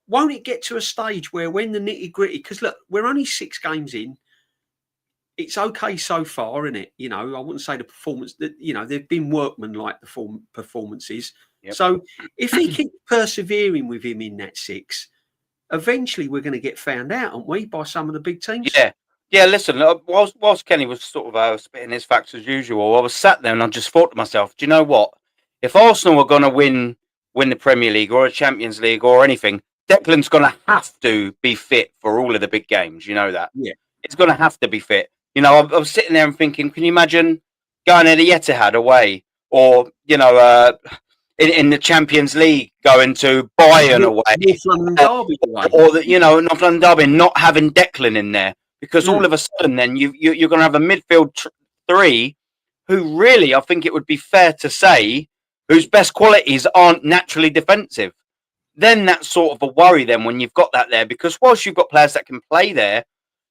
won't it get to a stage where, when the nitty-gritty, because look, we're only 6 games in, it's okay so far, isn't it? I wouldn't say the performance that, they've been workmanlike, the performances. Yep. So if he keeps persevering with him in that 6, eventually we're going to get found out, aren't we, by some of the big teams? Yeah, listen, whilst Kenny was sort of spitting his facts as usual, I was sat there and I just thought to myself, do you know what? If Arsenal are going to win the Premier League or a Champions League or anything, Declan's going to have to be fit for all of the big games. You know that? Yeah. It's going to have to be fit. I was sitting there and thinking, can you imagine going to the Etihad away, or, in the Champions League going to Bayern away, or North London Derby, not having Declan in there? Because all of a sudden, then you're going to have a midfield 3 who really, I think it would be fair to say, whose best qualities aren't naturally defensive. Then that's sort of a worry then when you've got that there, because whilst you've got players that can play there,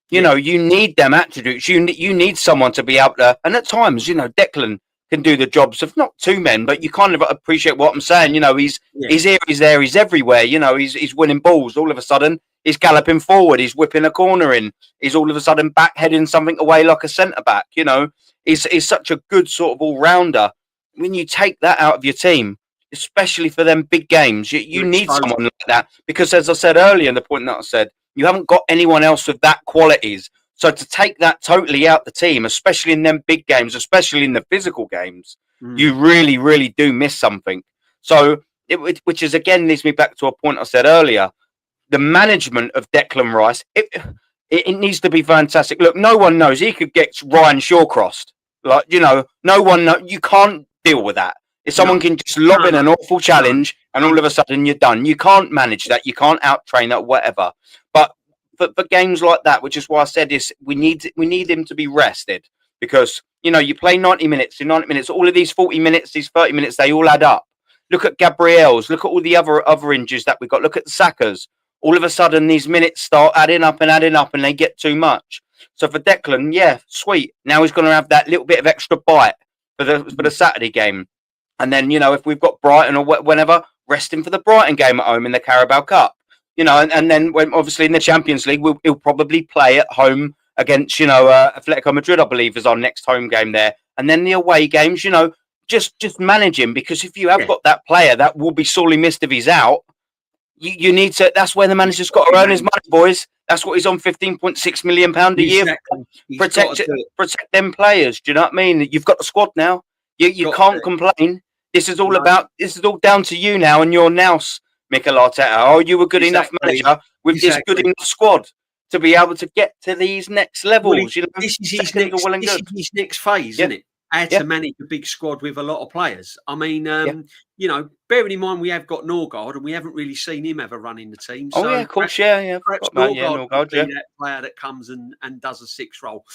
you need them attributes. You need someone to be able to, and at times, Declan can do the jobs of not 2 men, but you kind of appreciate what I'm saying. He's here, he's there, he's everywhere. He's winning balls. All of a sudden, he's galloping forward. He's whipping a corner in. He's all of a sudden back heading something away like a centre back. He's such a good sort of all rounder. When you take that out of your team, especially for them big games, you need someone like that, because, as I said earlier, in the point that I said, you haven't got anyone else with that qualities. So to take that totally out the team, especially in them big games, especially in the physical games, you really, really do miss something. So, which is, again, leads me back to a point I said earlier. The management of Declan Rice, it needs to be fantastic. Look, no one knows. He could get Ryan Shawcrossed. No one knows. You can't deal with that. If someone can just lob in an awful challenge and all of a sudden you're done, you can't manage that. You can't out-train that, whatever. But for games like that, which is why I said is we need him to be rested, because you play 90 minutes. In 90 minutes, all of these 40 minutes, these 30 minutes, they all add up. Look at Gabriel's. Look at all the other injuries that we got. Look at the Saka's. All of a sudden, these minutes start adding up, and they get too much. So for Declan, sweet. Now he's going to have that little bit of extra bite for the Saturday game. And then, if we've got Brighton or whenever, rest him for the Brighton game at home in the Carabao Cup. And then when obviously in the Champions League, he'll probably play at home against, Atletico Madrid, I believe, is our next home game there. And then the away games, just manage him, because if you have got that player that will be sorely missed if he's out, you need to. That's where the manager's got to earn his money, boys. That's what he's on, £15.6 million a year. Protect them players. Do you know what I mean? You've got the squad now. You can't complain. This is all down to you now and your nous, Mikel Arteta. Are you a good enough manager with this good enough squad to be able to get to these next levels? This is his next phase, isn't it? How to manage a big squad with a lot of players. I mean, bearing in mind we have got Norgard and we haven't really seen him ever run in the team. So of course, perhaps Norgard would be that player that comes and does a 6 role.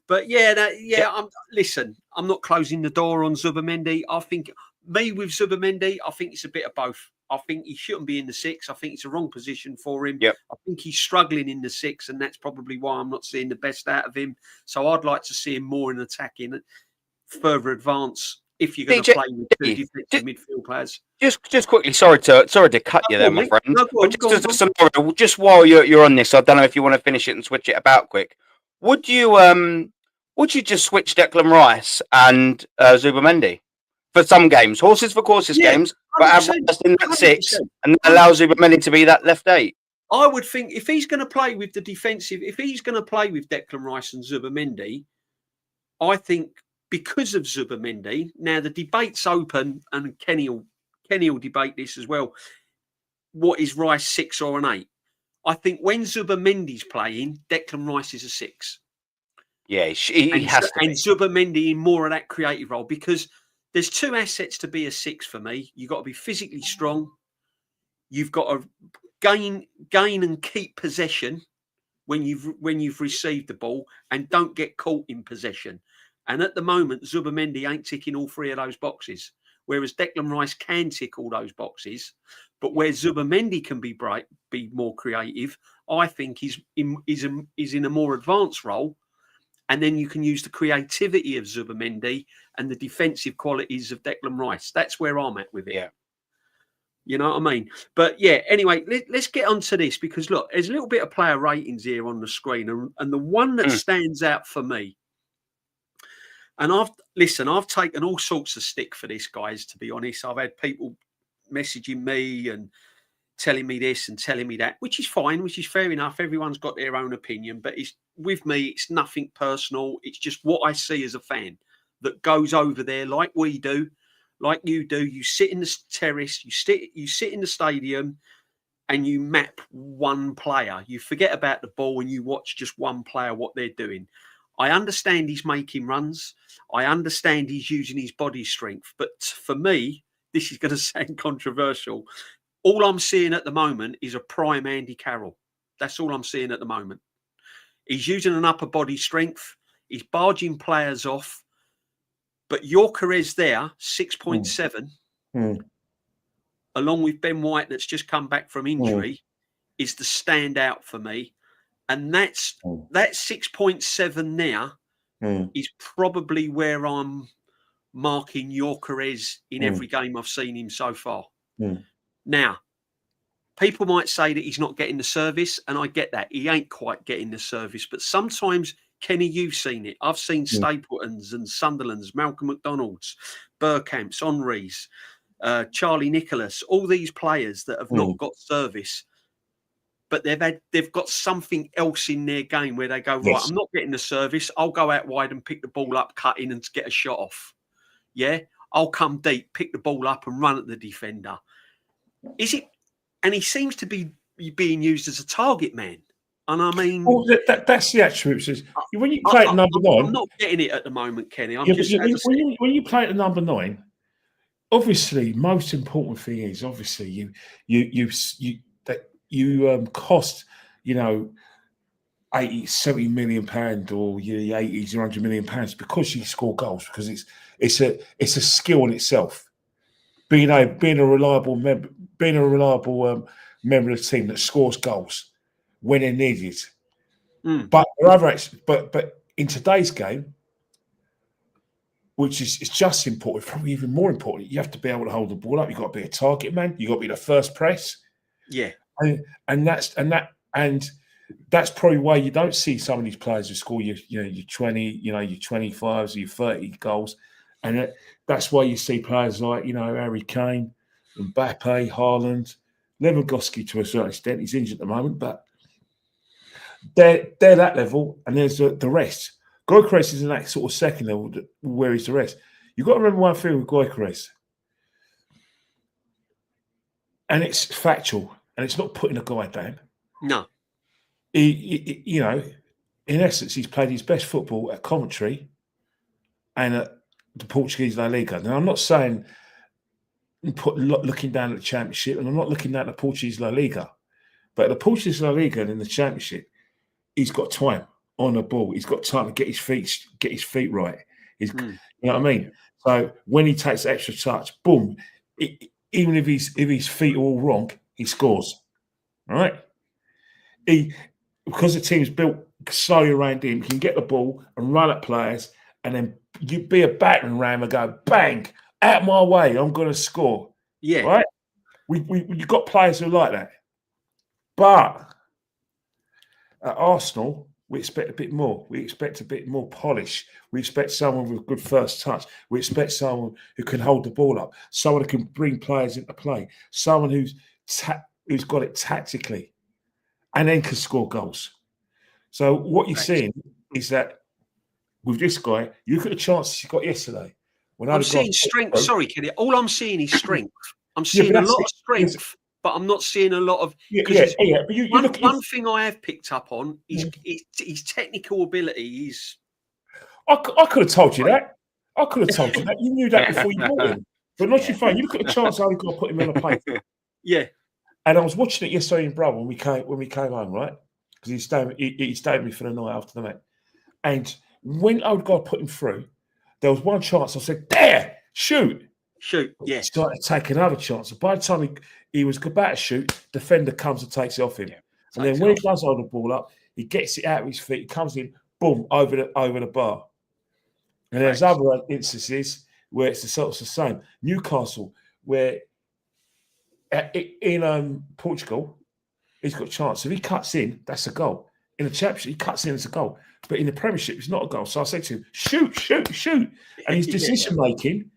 But I'm not closing the door on Zubimendi. I think with Zubimendi, I think it's a bit of both. I think he shouldn't be in the 6. I think it's a wrong position for him. Yep. I think he's struggling in the 6, and that's probably why I'm not seeing the best out of him. So I'd like to see him more in attacking, further advance, if you're going to play with 2 defensive midfield players. Just quickly, sorry to cut you there, my friend. Just while you're on this, I don't know if you want to finish it and switch it about quick. Would you just switch Declan Rice and Zubimendi? for some games, horses for courses games, but have Rice in that 6, and that allows Zubimendi to be that left 8. I would think if he's going to play with the defensive, if he's going to play with Declan Rice and Zubimendi, I think because of Zubimendi, now the debate's open, and Kenny will debate this as well. What is Rice, 6 or an 8? I think when Zubimendi's playing, Declan Rice is a 6. Yeah, he has to. And Zubimendi in more of that creative role, because there's 2 assets to be a 6 for me. You've got to be physically strong. You've got to gain and keep possession when you've received the ball, and don't get caught in possession. And at the moment, Zubimendi ain't ticking all 3 of those boxes, whereas Declan Rice can tick all those boxes. But where Zubimendi can be more creative, I think he's in a more advanced role. And then you can use the creativity of Zubimendi and the defensive qualities of Declan Rice. That's where I'm at with it. Yeah. You know what I mean? But yeah, anyway, let's get on to this, because look, there's a little bit of player ratings here on the screen. And the one that stands out for me, and I've taken all sorts of stick for this, guys, to be honest. I've had people messaging me and telling me this and telling me that, which is fine, which is fair enough. Everyone's got their own opinion, but with me, it's nothing personal. It's just what I see as a fan that goes over there like we do, like you do. You sit in the terrace, you sit in the stadium, and you map one player. You forget about the ball and you watch just one player, what they're doing. I understand he's making runs. I understand he's using his body strength. But for me, this is going to sound controversial. All I'm seeing at the moment is a prime Andy Carroll. That's all I'm seeing at the moment. He's using an upper body strength. He's barging players off. But Gyökeres there, 6.7, along with Ben White, that's just come back from injury, is the standout for me. And that 6.7 now is probably where I'm marking Gyökeres in every game I've seen him so far. Now, people might say that he's not getting the service, and I get that. He ain't quite getting the service. But sometimes, Kenny, you've seen it. I've seen Stapletons and Sunderlands, Malcolm McDonald's, Bergkamp's, Henry's, Charlie Nicholas, all these players that have not got service, but they've got something else in their game where they go, right, I'm not getting the service. I'll go out wide and pick the ball up, cut in and get a shot off. Yeah, I'll come deep, pick the ball up and run at the defender. Is it? And he seems to be being used as a target man. And I mean, well, that's the attributes. When you play at number 9, I'm not getting it at the moment, Kenny. when you play at number 9, obviously, most important thing is obviously you cost 80, 70 million pounds, or 80s or 100 million pounds, because you score goals, because it's a skill in itself. Being a reliable member of the team that scores goals when they're needed. But in today's game, which is just important, probably even more important, you have to be able to hold the ball up. You've got to be a target man. You've got to be the first press. Yeah, and that's probably why you don't see some of these players who score your 20, your 25s, your 30 goals, and that's why you see players like Harry Kane, Mbappe, Haaland, Lewandowski to a certain extent. He's injured at the moment, but they're that level, and there's the rest. Gyökeres is in that sort of second level where he's the rest. You've got to remember one thing with Gyökeres, and it's factual, and it's not putting a guy down. No. He in essence, he's played his best football at Coventry and at the Portuguese La Liga. Now, I'm not saying looking down at the Championship, and I'm not looking down at the Portuguese La Liga, but the Portuguese La Liga and in the Championship, he's got time on the ball. He's got time to get his feet right. You know what I mean? So when he takes extra touch, boom! Even if his feet are all wrong, he scores. All right? Because the team's built slowly around him, he can get the ball and run at players, and then you be a battering ram and go bang out my way. I'm going to score. Yeah, right. You've got players who are like that, but at Arsenal, we expect a bit more. We expect a bit more polish. We expect someone with a good first touch. We expect someone who can hold the ball up, someone who can bring players into play, someone who's got it tactically and then can score goals. So what you're seeing is that with this guy, you look at the chances he got yesterday. When I'm seeing strength. Sorry, Kenny. All I'm seeing is strength. I'm seeing a lot of strength, but I'm not seeing a lot of. But one thing I have picked up on is his technical ability. I could have told you that. I could have told you that. You knew that before you bought him. But not your phone. You look at the chance I got to put him on a plate. Yeah. And I was watching it yesterday in Bro when we came home, right? Because he stayed with me for the night after the match. And when I would go put him through, there was one chance I said, "There, shoot." Yeah. He started to take another chance. And by the time he was about to shoot, defender comes and takes it off him. And then when he does hold the ball up, he gets it out of his feet. He comes in, boom, over the bar. And there's other instances where it's the same. Newcastle, where in Portugal, he's got a chance. If he cuts in, that's a goal. In the Championship, he cuts in, it's a goal. But in the Premiership, it's not a goal. So I said to him, shoot. And his decision-making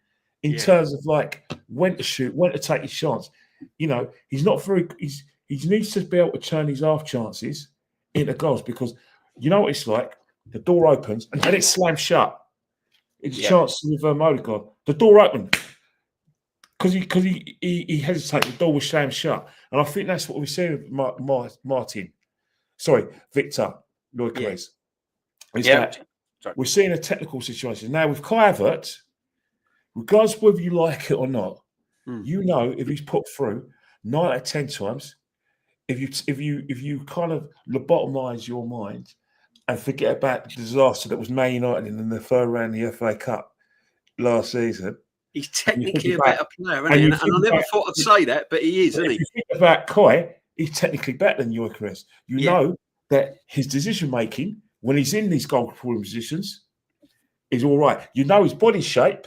in terms of like when to shoot, when to take his chance. You know, he's not very – he needs to be able to turn his half chances into goals because you know what it's like? The door opens and then it slams shut. It's a chance with Odegaard. The door opened because he hesitated. The door was slammed shut. And I think that's what we're seeing with Victor Lloyd-Carres. We're seeing a technical situation. Now with Kai Havertz, regardless of whether you like it or not, you know if he's put through 9 out of 10 times, if you kind of lobotomise your mind and forget about the disaster that was Man United in the third round of the FA Cup last season. He's technically a better player, isn't he? And I never thought I'd say that, but he is, isn't he? If you think about Kai, he's technically better than Lloyd-Carres. You know that his decision-making, when he's in these goal-scoring positions, is all right. You know his body shape,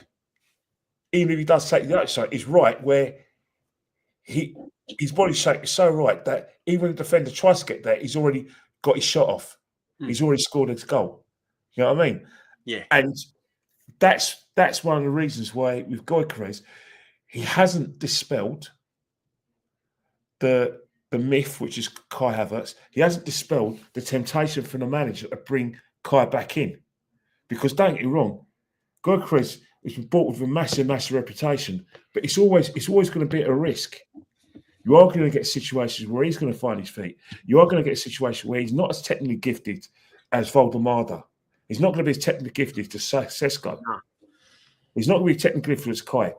even if he does take the outside, is right where his body shape is so right that even if the defender tries to get there, he's already got his shot off. He's already scored his goal. You know what I mean? Yeah. And that's one of the reasons why with Lloyd-Carres, he hasn't dispelled the myth, which is Kai Havertz. He hasn't dispelled the temptation from the manager to bring Kai back in. Because don't get me wrong, Lloyd-Carres has been bought with a massive reputation, but it's always going to be at a risk. You are going to get situations where he's going to find his feet. You are going to get a situation where he's not as technically gifted as Valdemada. He's not going to be as technically gifted as Sesko. No. He's not going to be technically gifted as Kai.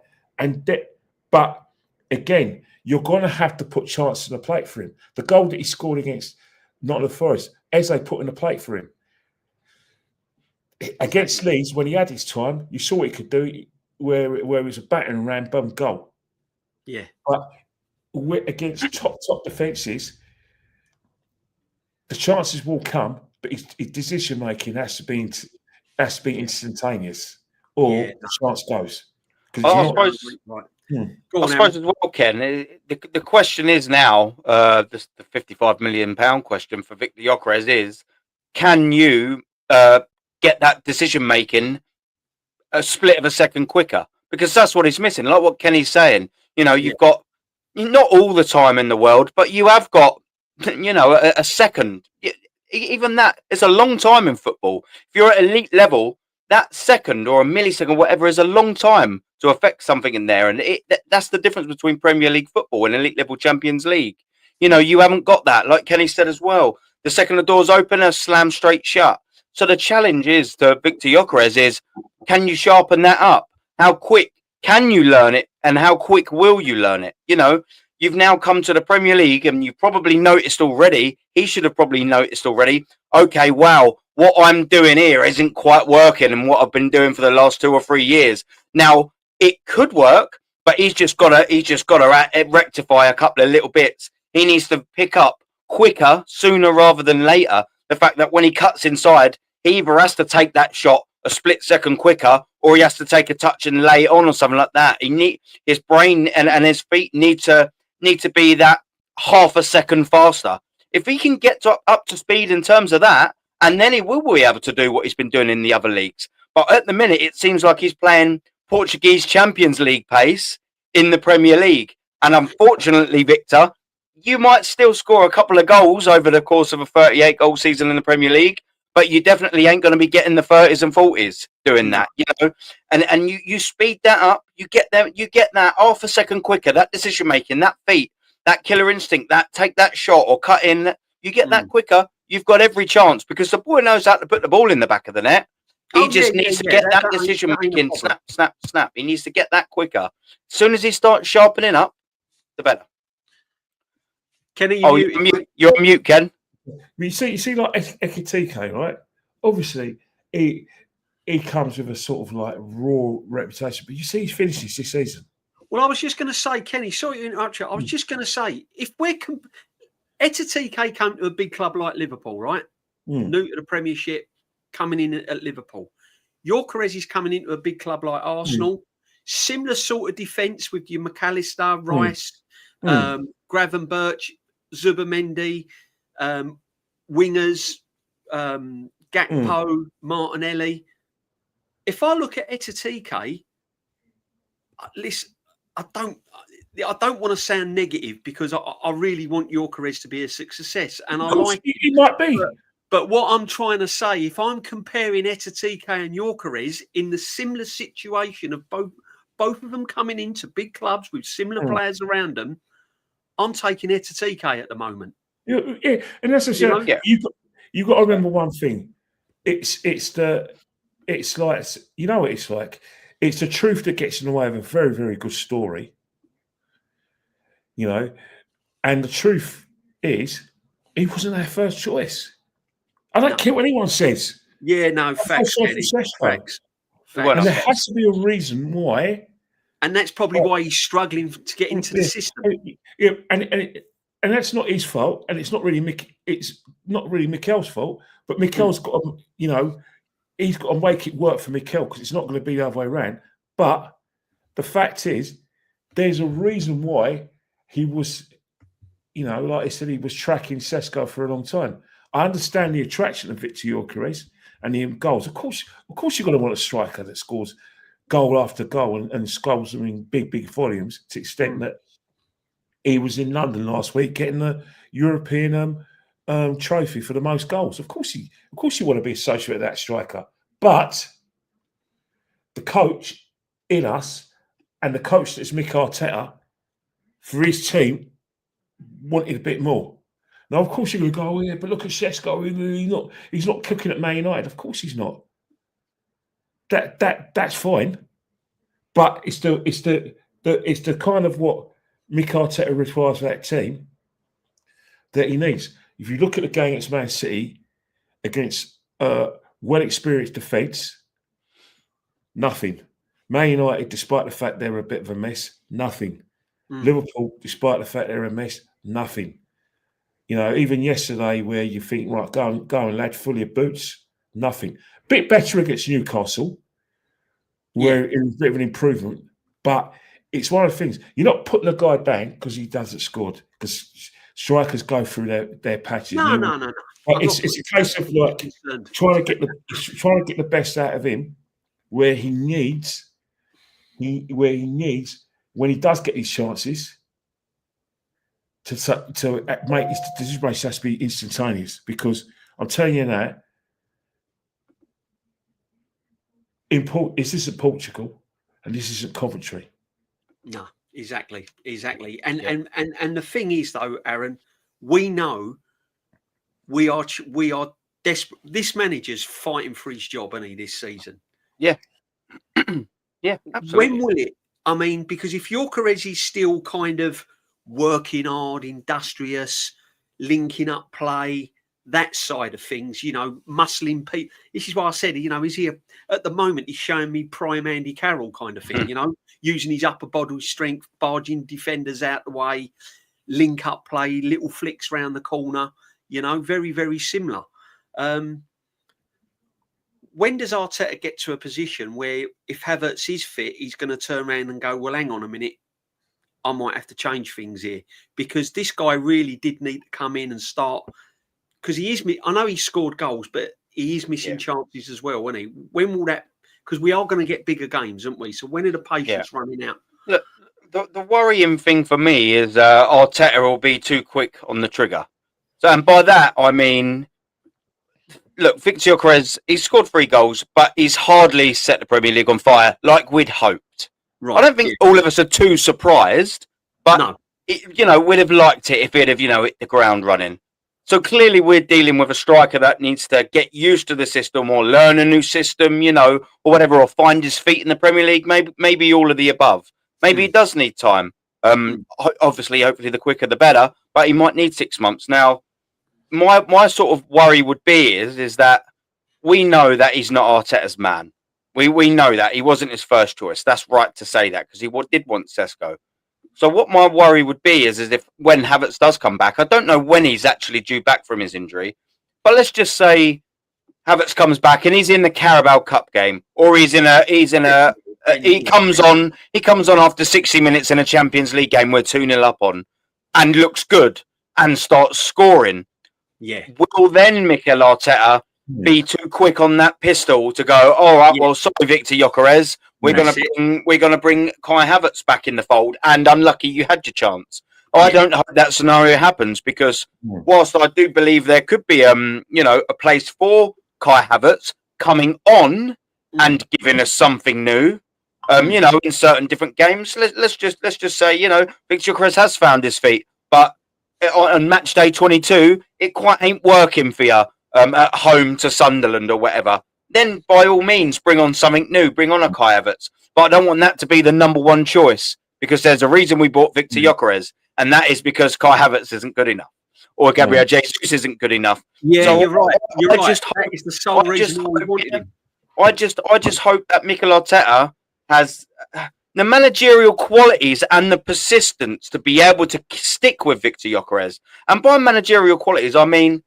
But again, you're going to have to put chances on the plate for him. The goal that he scored against Nottingham Forest, Eze put in the plate for him. Against Leeds, when he had his time, you saw what he could do, where it was a battering ram bum goal. Yeah. But against top defences, the chances will come, but his decision making has to be instantaneous, or the chance goes. I suppose as well, Ken. The question is now, the £55 million question for Victor Gyökeres is: can you get that decision making a split of a second quicker? Because that's what he's missing. Like what Kenny's saying, you know, you've got not all the time in the world, but you have got, you know, a second. Even that is a long time in football. If you're at elite level, that second or a millisecond, whatever, is a long time to affect something in there. And that's the difference between Premier League football and elite level Champions League. You know, you haven't got that. Like Kenny said as well, the second the door's open, a slam straight shut. So the challenge is to Victor Gyökeres is, can you sharpen that up? How quick can you learn it? And how quick will you learn it? You know, you've now come to the Premier League and you've probably noticed already, he should have probably noticed already, okay, wow, what I'm doing here isn't quite working and what I've been doing for the last 2 or 3 years. Now, it could work, but he's just got to rectify a couple of little bits. He needs to pick up quicker, sooner rather than later, the fact that when he cuts inside, he either has to take that shot a split second quicker, or he has to take a touch and lay it on or something like that. His brain and his feet need to be that half a second faster. If he can get up to speed in terms of that, and then he will be able to do what he's been doing in the other leagues. But at the minute, it seems like he's playing Portuguese Champions League pace in the Premier League. And unfortunately, Victor, you might still score a couple of goals over the course of a 38-goal season in the Premier League, but you definitely ain't going to be getting the 30s and 40s doing that, you know. And you speed that up, you get that half a second quicker, that decision making, that feet, that killer instinct, that take that shot or cut in, you get that quicker, you've got every chance, because the boy knows how to put the ball in the back of the net. He just needs to get that decision making, snap, snap, snap. He needs to get that quicker. As soon as he starts sharpening up, the better. Kenny, you're on mute, Ken. You see, like Ekitike, right? Obviously, he comes with a sort of like raw reputation, but you see his finishes this season. Well, I was just going to say, Kenny, sorry to interrupt you. I was just going to say, if we're Ekitike came to a big club like Liverpool, right? New to the Premiership, coming in at Liverpool. Gyökeres is coming into a big club like Arsenal. Similar sort of defence with your McAllister, Rice, Gravenberch, Zubimendi, wingers, Gakpo, Martinelli. If I look at Ekitike, listen, I don't want to sound negative, because I really want Gyökeres to be a success, and I like he might be. But what I'm trying to say, if I'm comparing Ekitike and Gyökeres in the similar situation of both of them coming into big clubs with similar players around them, I'm taking Ekitike at the moment. Yeah, and that's you got to remember one thing. It's like, you know what it's like. It's the truth that gets in the way of a very, very good story. You know, and the truth is, he wasn't our first choice. I don't care what anyone says. Yeah, no, facts. Facts. And there has to be a reason why. And that's probably why he's struggling to get into the system. Yeah, and that's not his fault, and it's not really Mikel's fault. But Mikel's got to, you know, he's got to make it work for Mikel, because it's not going to be the other way around. But the fact is, there's a reason why he was, you know, like I said, he was tracking Sesko for a long time. I understand the attraction of Victor Gyökeres and the goals. Of course, you're going to want a striker that scores goal after goal and scores them in big volumes, to the extent that he was in London last week getting the European trophy for the most goals. Of course, you want to be associated with that striker, but the coach in us and the coach that's Mick Arteta for his team wanted a bit more. Now, of course, you're going to go, oh, yeah, but look at Sesko. He's not cooking at Man United. Of course, he's not. That's fine, but it's the kind of what Mick Arteta requires of that team that he needs. If you look at the game against Man City, against well-experienced defence, nothing. Man United, despite the fact they're a bit of a mess, nothing. Liverpool, despite the fact they're a mess, nothing. You know, even yesterday, where you think, right, go on, lad, full of your boots, nothing. Bit better against Newcastle, where it was a bit of an improvement. But it's one of the things, you're not putting a guy down because he doesn't score, because strikers go through their patches. No. But it's a case of like trying to get the best out of him, where he needs, when he does get his chances, to make his decision race has to be instantaneous. Because I'm telling you now, this isn't Portugal and this isn't Coventry. No, exactly. And the thing is, though, Aaron, we know we are desperate. This manager's fighting for his job, isn't he, this season? Yeah. Yeah, absolutely. When will it? I mean, because if Gyökeres is still kind of working hard, industrious, linking up play, that side of things, you know, muscling people. This is why I said, you know, is he at the moment he's showing me prime Andy Carroll kind of thing, you know, using his upper body strength, barging defenders out the way, link up play, little flicks round the corner, you know, very, very similar. When does Arteta get to a position where if Havertz is fit, he's going to turn around and go, well, hang on a minute, I might have to change things here, because this guy really did need to come in and start because he is. I know he scored goals, but he is missing chances as well, isn't he? When will that? Because we are going to get bigger games, aren't we? So when are the patience running out? Look, the worrying thing for me is Arteta will be too quick on the trigger. So, and by that I mean, look, Victor Gyökeres, he's scored 3 goals, but he's hardly set the Premier League on fire like we'd hoped. Right. I don't think all of us are too surprised, but we'd have liked it if he'd have, hit the ground running. So clearly we're dealing with a striker that needs to get used to the system or learn a new system, or whatever, or find his feet in the Premier League. Maybe all of the above. Maybe he does need time. Obviously, hopefully the quicker the better, but he might need 6 months. Now, my sort of worry would be is that we know that he's not Arteta's man. We know that. He wasn't his first choice. That's right to say that, because he did want Sesko. So what my worry would be is if when Havertz does come back, I don't know when he's actually due back from his injury, but let's just say Havertz comes back and he's in the Carabao Cup game, or he comes on after 60 minutes in a Champions League game we're 2-0 up on, and looks good and starts scoring. Yeah. Will then Mikel Arteta be too quick on that pistol to go, all right, well, sorry, Victor Gyökeres, we're gonna bring Kai Havertz back in the fold, and unlucky you had your chance. I don't hope that scenario happens, because whilst I do believe there could be a place for Kai Havertz coming on and giving us something new, in certain different games. Let's just say, Victor Gyökeres has found his feet, but on match day 22, it quite ain't working for you at home to Sunderland or whatever. Then by all means, bring on something new, bring on a Kai Havertz. But I don't want that to be the number one choice, because there's a reason we bought Victor Gyökeres, and that is because Kai Havertz isn't good enough, or Gabriel Jesus isn't good enough. Yeah, so you're right. It's the sole reason we wanted him. I just hope that Mikel Arteta has the managerial qualities and the persistence to be able to stick with Victor Gyökeres. And by managerial qualities, I mean,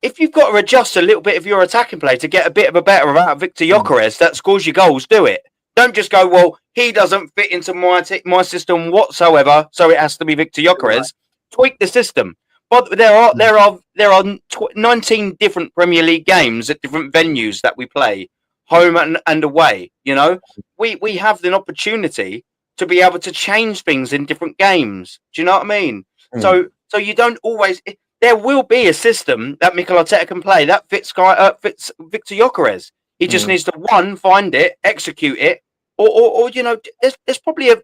if you've got to adjust a little bit of your attacking play to get a bit of a better out of Victor Gyökeres that scores your goals, do it. Don't just go, well, he doesn't fit into my system whatsoever, so it has to be Victor Gyökeres. Right. Tweak the system. But there are 19 different Premier League games at different venues that we play, home and away. We have the opportunity to be able to change things in different games. Do you know what I mean? So you don't always. There will be a system that Mikel Arteta can play that fits Victor Gyökeres. He just needs to find it, execute it, or there's probably a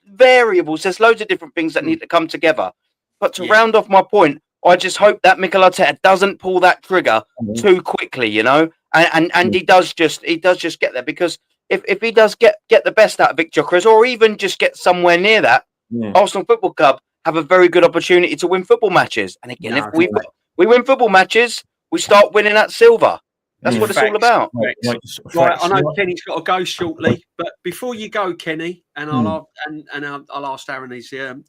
variables. There's loads of different things that need to come together. But to round off my point, I just hope that Mikel Arteta doesn't pull that trigger too quickly, and he does just get there, because if he does get the best out of Victor Gyökeres, or even just get somewhere near that, Arsenal Football Club have a very good opportunity to win football matches. And again, if we win football matches, we start winning that silver. That's what it's all about. Right, I know Kenny's got to go shortly, but before you go, Kenny, and I'll ask Darren these here.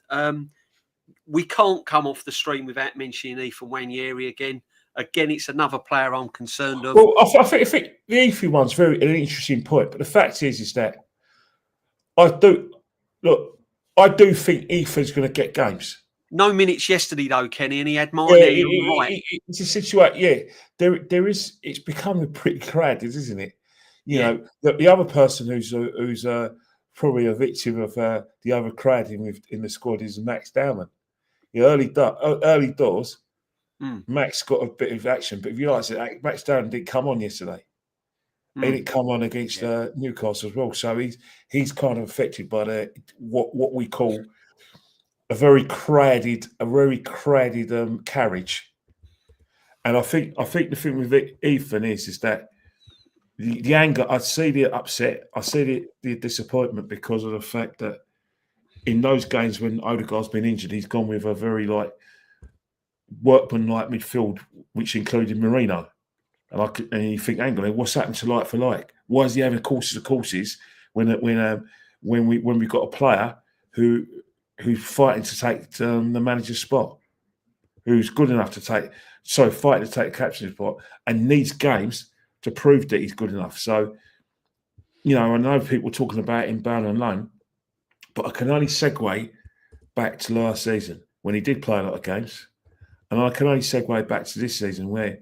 We can't come off the stream without mentioning Ethan Nwaneri again. Again, it's another player I'm concerned of. Well, I think the Ethan one's an interesting point, but the fact is that I do think Ethan's going to get games. No minutes yesterday though, Kenny, and he had mine. It's a situation. Yeah, there is. It's becoming pretty crowded, isn't it? You know, the other person who's probably a victim of the overcrowding in the squad is Max Dowman. Early doors, Max got a bit of action, but if you like it, Max Dowman didn't come on yesterday. He didn't come on against Newcastle as well, so he's kind of affected by what we call a very crowded carriage. And I think the thing with Ethan is that the anger. I see the upset. I see the disappointment because of the fact that in those games when Odegaard's been injured, he's gone with a very workmanlike midfield, which included Merino. And you think, hang on, what's happened to like for like? Why is he having courses of courses when we've got a player who's fighting to take the manager's spot, who's good enough fighting to take the captain's spot, and needs games to prove that he's good enough. So, I know people talking about him bound and loan, but I can only segue back to last season when he did play a lot of games. And I can only segue back to this season where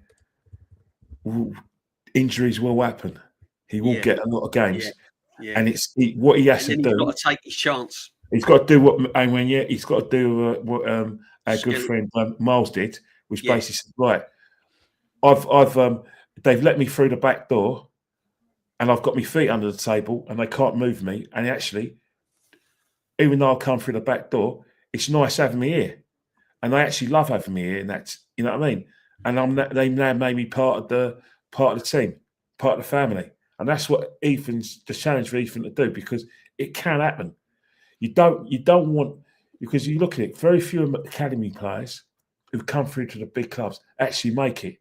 injuries will happen. He will get a lot of games. Yeah. And what he has to do. He's got to take his chance. He's got to do he's got to do what our good friend Miles did, which basically said, right, they've let me through the back door, and I've got my feet under the table, and they can't move me. And actually, even though I come through the back door, it's nice having me here, and they actually love having me here. And that's, you know what I mean. And they now made me part of the team, part of the family, and that's what the challenge for Ethan to do, because it can happen. You don't want, because you look at it, very few academy players who come through to the big clubs actually make it.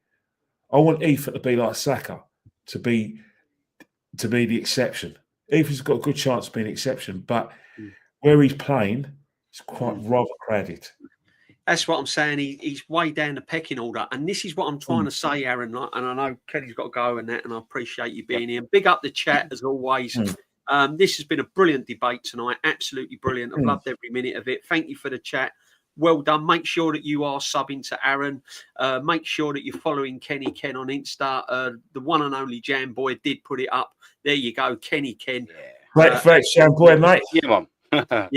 I want Ethan to be like Saka, to be the exception. Ethan's got a good chance of being an exception, but where he's playing, it's quite rather crowded. That's what I'm saying. He's way down the pecking order. And this is what I'm trying to say, Aaron. And I know Kelly's got to go and that, and I appreciate you being here. Big up the chat, as always. This has been a brilliant debate tonight. Absolutely brilliant. I've loved every minute of it. Thank you for the chat. Well done. Make sure that you are subbing to Aaron. Make sure that you're following Kenny Ken on Insta. The one and only Jam Boy did put it up. There you go, Kenny Ken. Great, Jam Boy, mate. Yeah, man.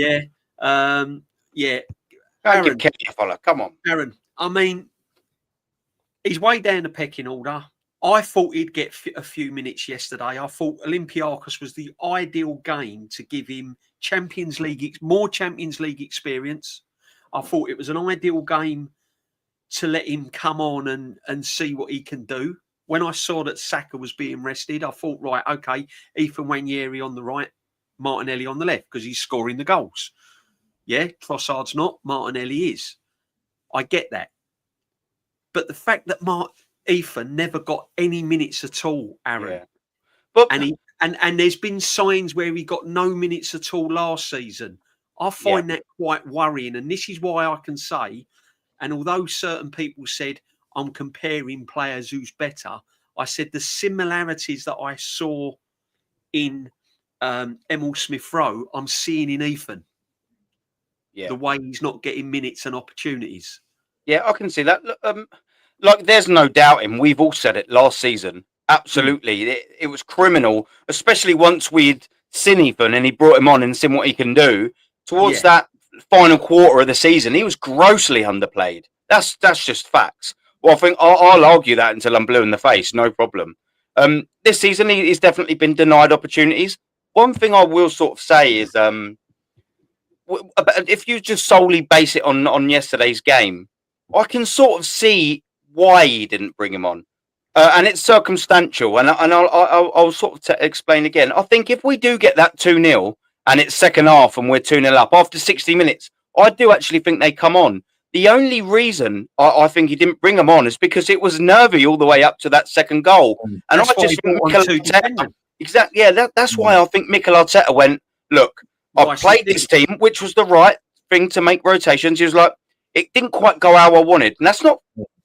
Yeah. Aaron, give Kenny a follow. Come on. Aaron, I mean, he's way down the pecking order. I thought he'd get a few minutes yesterday. I thought Olympiacos was the ideal game to give him more Champions League experience. I thought it was an ideal game to let him come on and see what he can do. When I saw that Saka was being rested, I thought, right, okay, Ethan Nwaneri on the right, Martinelli on the left, because he's scoring the goals. Yeah, Trossard's not, Martinelli is. I get that. But the fact that Ethan never got any minutes at all, Aaron. But and there's been signs where he got no minutes at all last season. I find that quite worrying. And this is why I can say, and although certain people said I'm comparing players who's better, I said the similarities that I saw in Emil Smith-Rowe, I'm seeing in Ethan. Yeah. The way he's not getting minutes and opportunities. Yeah, I can see that. Like, there's no doubting. We've all said it last season. Absolutely. It was criminal, especially once we'd seen Ethan and he brought him on and seen what he can do. Towards that final quarter of the season, he was grossly underplayed. That's just facts. Well, I think I'll argue that until I'm blue in the face. No problem. This season, he's definitely been denied opportunities. One thing I will sort of say is, if you just solely base it on yesterday's game, I can sort of see why he didn't bring him on. And it's circumstantial. And I'll sort of explain again. I think if we do get that 2-0 and it's second half and we're 2-0 up after 60 minutes, I do actually think they come on. The only reason I think he didn't bring them on is because it was nervy all the way up to that second goal. And that's I just think Mikel Arteta, exactly, that's why I think Mikel Arteta went, look, I played this team, which was the right thing to make rotations. He was like, it didn't quite go how I wanted. And that's not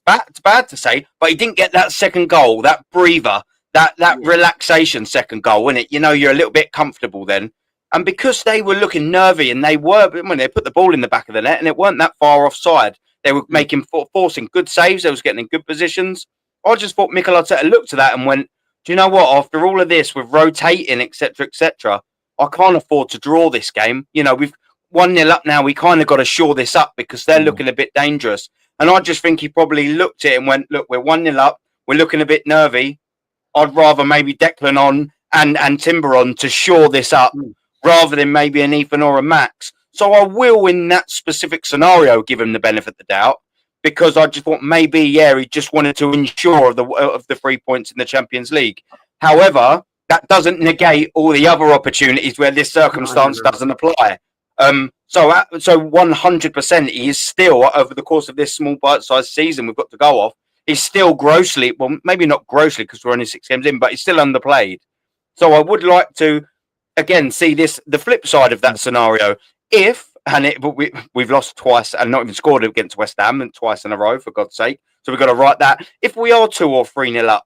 bad to say, but he didn't get that second goal, that breather, that relaxation second goal, innit? You know, you're a little bit comfortable then. And because they were looking nervy and they put the ball in the back of the net and it weren't that far offside, they were forcing good saves. They was getting in good positions. I just thought Mikel Arteta looked at that and went, do you know what? After all of this, with rotating, etc., I can't afford to draw this game. You know, we've 1-0 up now. We kind of got to shore this up because they're looking a bit dangerous. And I just think he probably looked at it and went, look, we're 1-0 up. We're looking a bit nervy. I'd rather maybe Declan on and Timber on to shore this up rather than maybe an Ethan or a Max. So I will, in that specific scenario, give him the benefit of the doubt because I just thought maybe, he just wanted to ensure of the 3 points in the Champions League. However, that doesn't negate all the other opportunities where this circumstance doesn't apply. So 100% he is still, over the course of this small bite-sized season we've got to go off, he's still grossly, well, maybe not grossly because we're only 6 games in, but he's still underplayed. So I would like to, again, see the flip side of that scenario. We've lost twice and not even scored against West Ham and twice in a row, for God's sake. So we've got to write that. If we are 2 or 3-0 up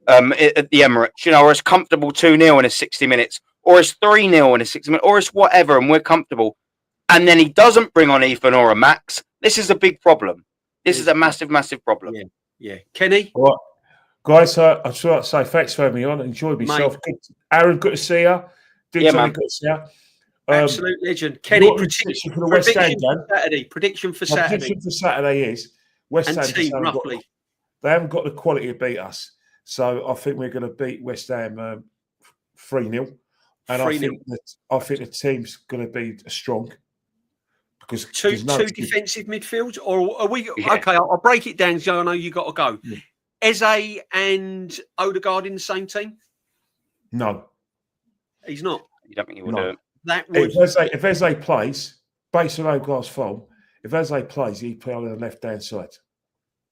at the Emirates, you know, or it's comfortable 2-0 in a 60 minutes, or it's 3-0 in a 60 minutes, or it's whatever, and we're comfortable, and then he doesn't bring on Ethan or a Max, this is a big problem. This is a massive, massive problem. Yeah. Kenny? All right. Guys, I just want to say thanks for having me on. Enjoyed myself. Good. Aaron, good to see you. Man. Good to see you. Absolute legend. Kenny, prediction for the West Ham game. Prediction for My Saturday. prediction for Saturday is West Ham team, roughly. They haven't got the quality to beat us. So I think we're going to beat West Ham 3-0. And I think the team's going to be strong. Because two defensive midfields, or are we? Yeah. Okay, I'll break it down, so I know you got to go. Yeah. Eze and Odegaard in the same team? No, he's not. You don't think he will do it? That would. If Eze plays, based on Odegaard's form, if Eze plays, he'd play on the left-hand side.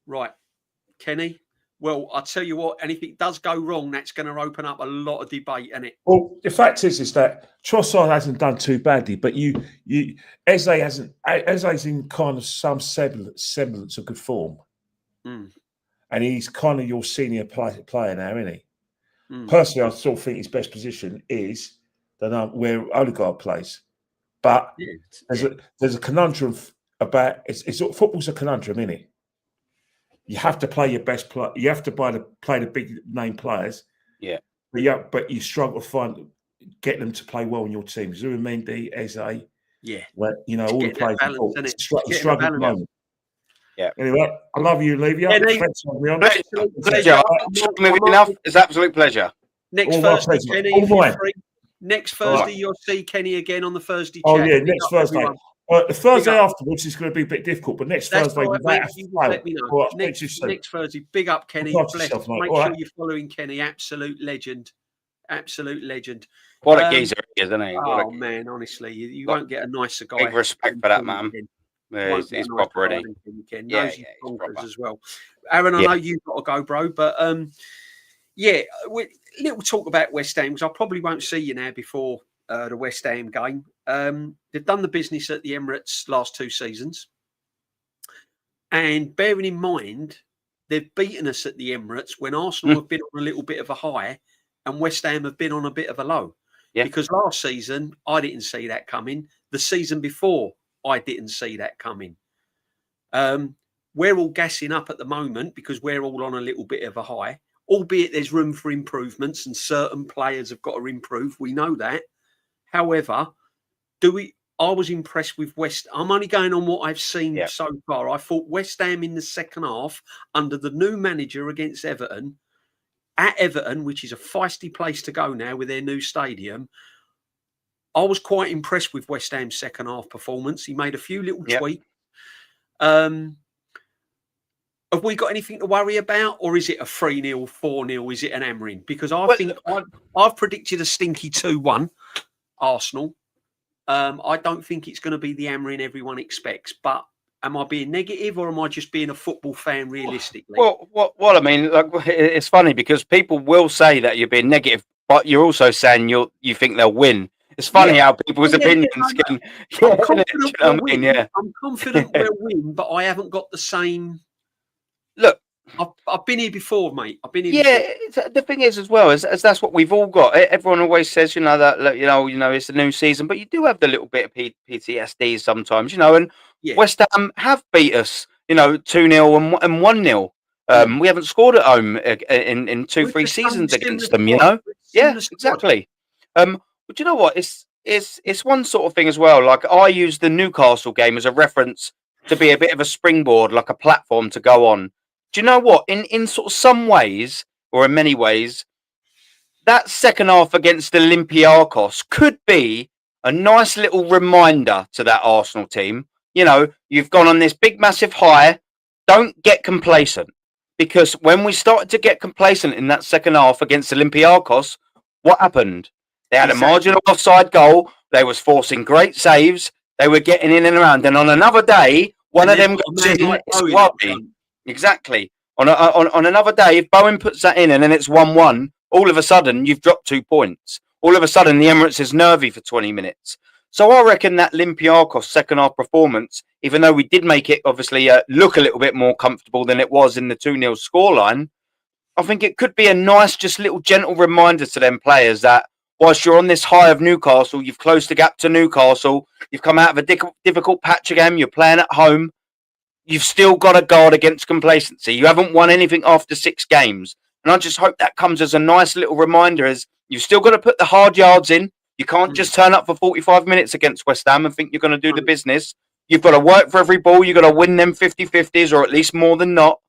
Right, Kenny. Well, I'll tell you what, and if it does go wrong, that's going to open up a lot of debate, isn't it? Well, the fact is that Trossard hasn't done too badly, but Eze hasn't. Eze's in kind of some semblance of good form, and he's kind of your senior player now, isn't he? Personally, I still think his best position is where Odegaard plays, but there's a conundrum about football's a conundrum, isn't it? You have to play your best player. You have to play the big name players. Yeah. But you struggle to get them to play well in your team. Zubimendi, Eze. Yeah. Well, all the players. Struggle at the moment. Yeah. Anyway, I love you, Olivia. Thanks for having me on. Pleasure. Enough. It's an absolute pleasure. Next Thursday, Kenny, if you're free. Next Thursday, you'll see Kenny again on the Thursday chat. Oh, yeah, next Thursday. The Thursday afterwards is going to be a bit difficult, but next Thursday, let me know. Next Thursday, big up, Kenny. Make sure you're following Kenny. Absolute legend. Absolute legend. What a geezer he is, isn't he? Oh, man, honestly, you won't get a nicer guy. Big respect for that, man. He's proper, isn't he? Yeah, he's proper as well. Aaron, I know you've got to go, bro, but little talk about West Ham, because I probably won't see you now before the West Ham game. They've done the business at the Emirates last 2 seasons. And bearing in mind, they've beaten us at the Emirates when Arsenal have been on a little bit of a high and West Ham have been on a bit of a low. Yeah. Because last season, I didn't see that coming. The season before, I didn't see that coming. We're all gassing up at the moment because we're all on a little bit of a high, albeit there's room for improvements and certain players have got to improve. We know that. However, I was impressed with I'm only going on what I've seen so far. I thought West Ham in the second half, under the new manager against Everton, at Everton, which is a feisty place to go now with their new stadium, I was quite impressed with West Ham's second half performance. He made a few little tweaks. Have we got anything to worry about, or is it a 3-0, 4-0? Is it an hammering? Because I've predicted a stinky 2-1 Arsenal. I don't think it's going to be the hammering everyone expects, but am I being negative or am I just being a football fan realistically? Well, I mean, it's funny because people will say that you're being negative, but you're also saying you think they'll win. It's funny how people's opinions can. I'm confident we'll win. I'm confident we'll win, but I haven't got the same. Look, I've been here before, mate. I've been here. Yeah, the thing is, as well, as that's what we've all got. Everyone always says, that it's a new season, but you do have the little bit of PTSD sometimes, and West Ham have beat us, 2-0 and 1-0. We haven't scored at home in 2-3 seasons against them, Yeah, exactly. But you know what? It's one sort of thing as well. Like I use the Newcastle game as a reference to be a bit of a springboard, like a platform to go on. Do you know what? In sort of some ways, or in many ways, that second half against Olympiacos could be a nice little reminder to that Arsenal team. You've gone on this big, massive high. Don't get complacent. Because when we started to get complacent in that second half against Olympiacos, what happened? They had a marginal offside goal. They was forcing great saves. They were getting in and around. And on another day, one of them goes in. It's worrying. Exactly. On another day, if Bowen puts that in and then it's 1-1, all of a sudden you've dropped 2 points. All of a sudden the Emirates is nervy for 20 minutes. So I reckon that Olympiacos second half performance, even though we did make it obviously look a little bit more comfortable than it was in the 2-0 scoreline, I think it could be a nice, just little gentle reminder to them players that whilst you're on this high of Newcastle, you've closed the gap to Newcastle, you've come out of a difficult patch again, you're playing at home. you've still got to guard against complacency. You haven't won anything after 6 games. And I just hope that comes as a nice little reminder, as you've still got to put the hard yards in. You can't just turn up for 45 minutes against West Ham and think you're going to do the business. You've got to work for every ball. You've got to win them 50-50s, or at least more than not,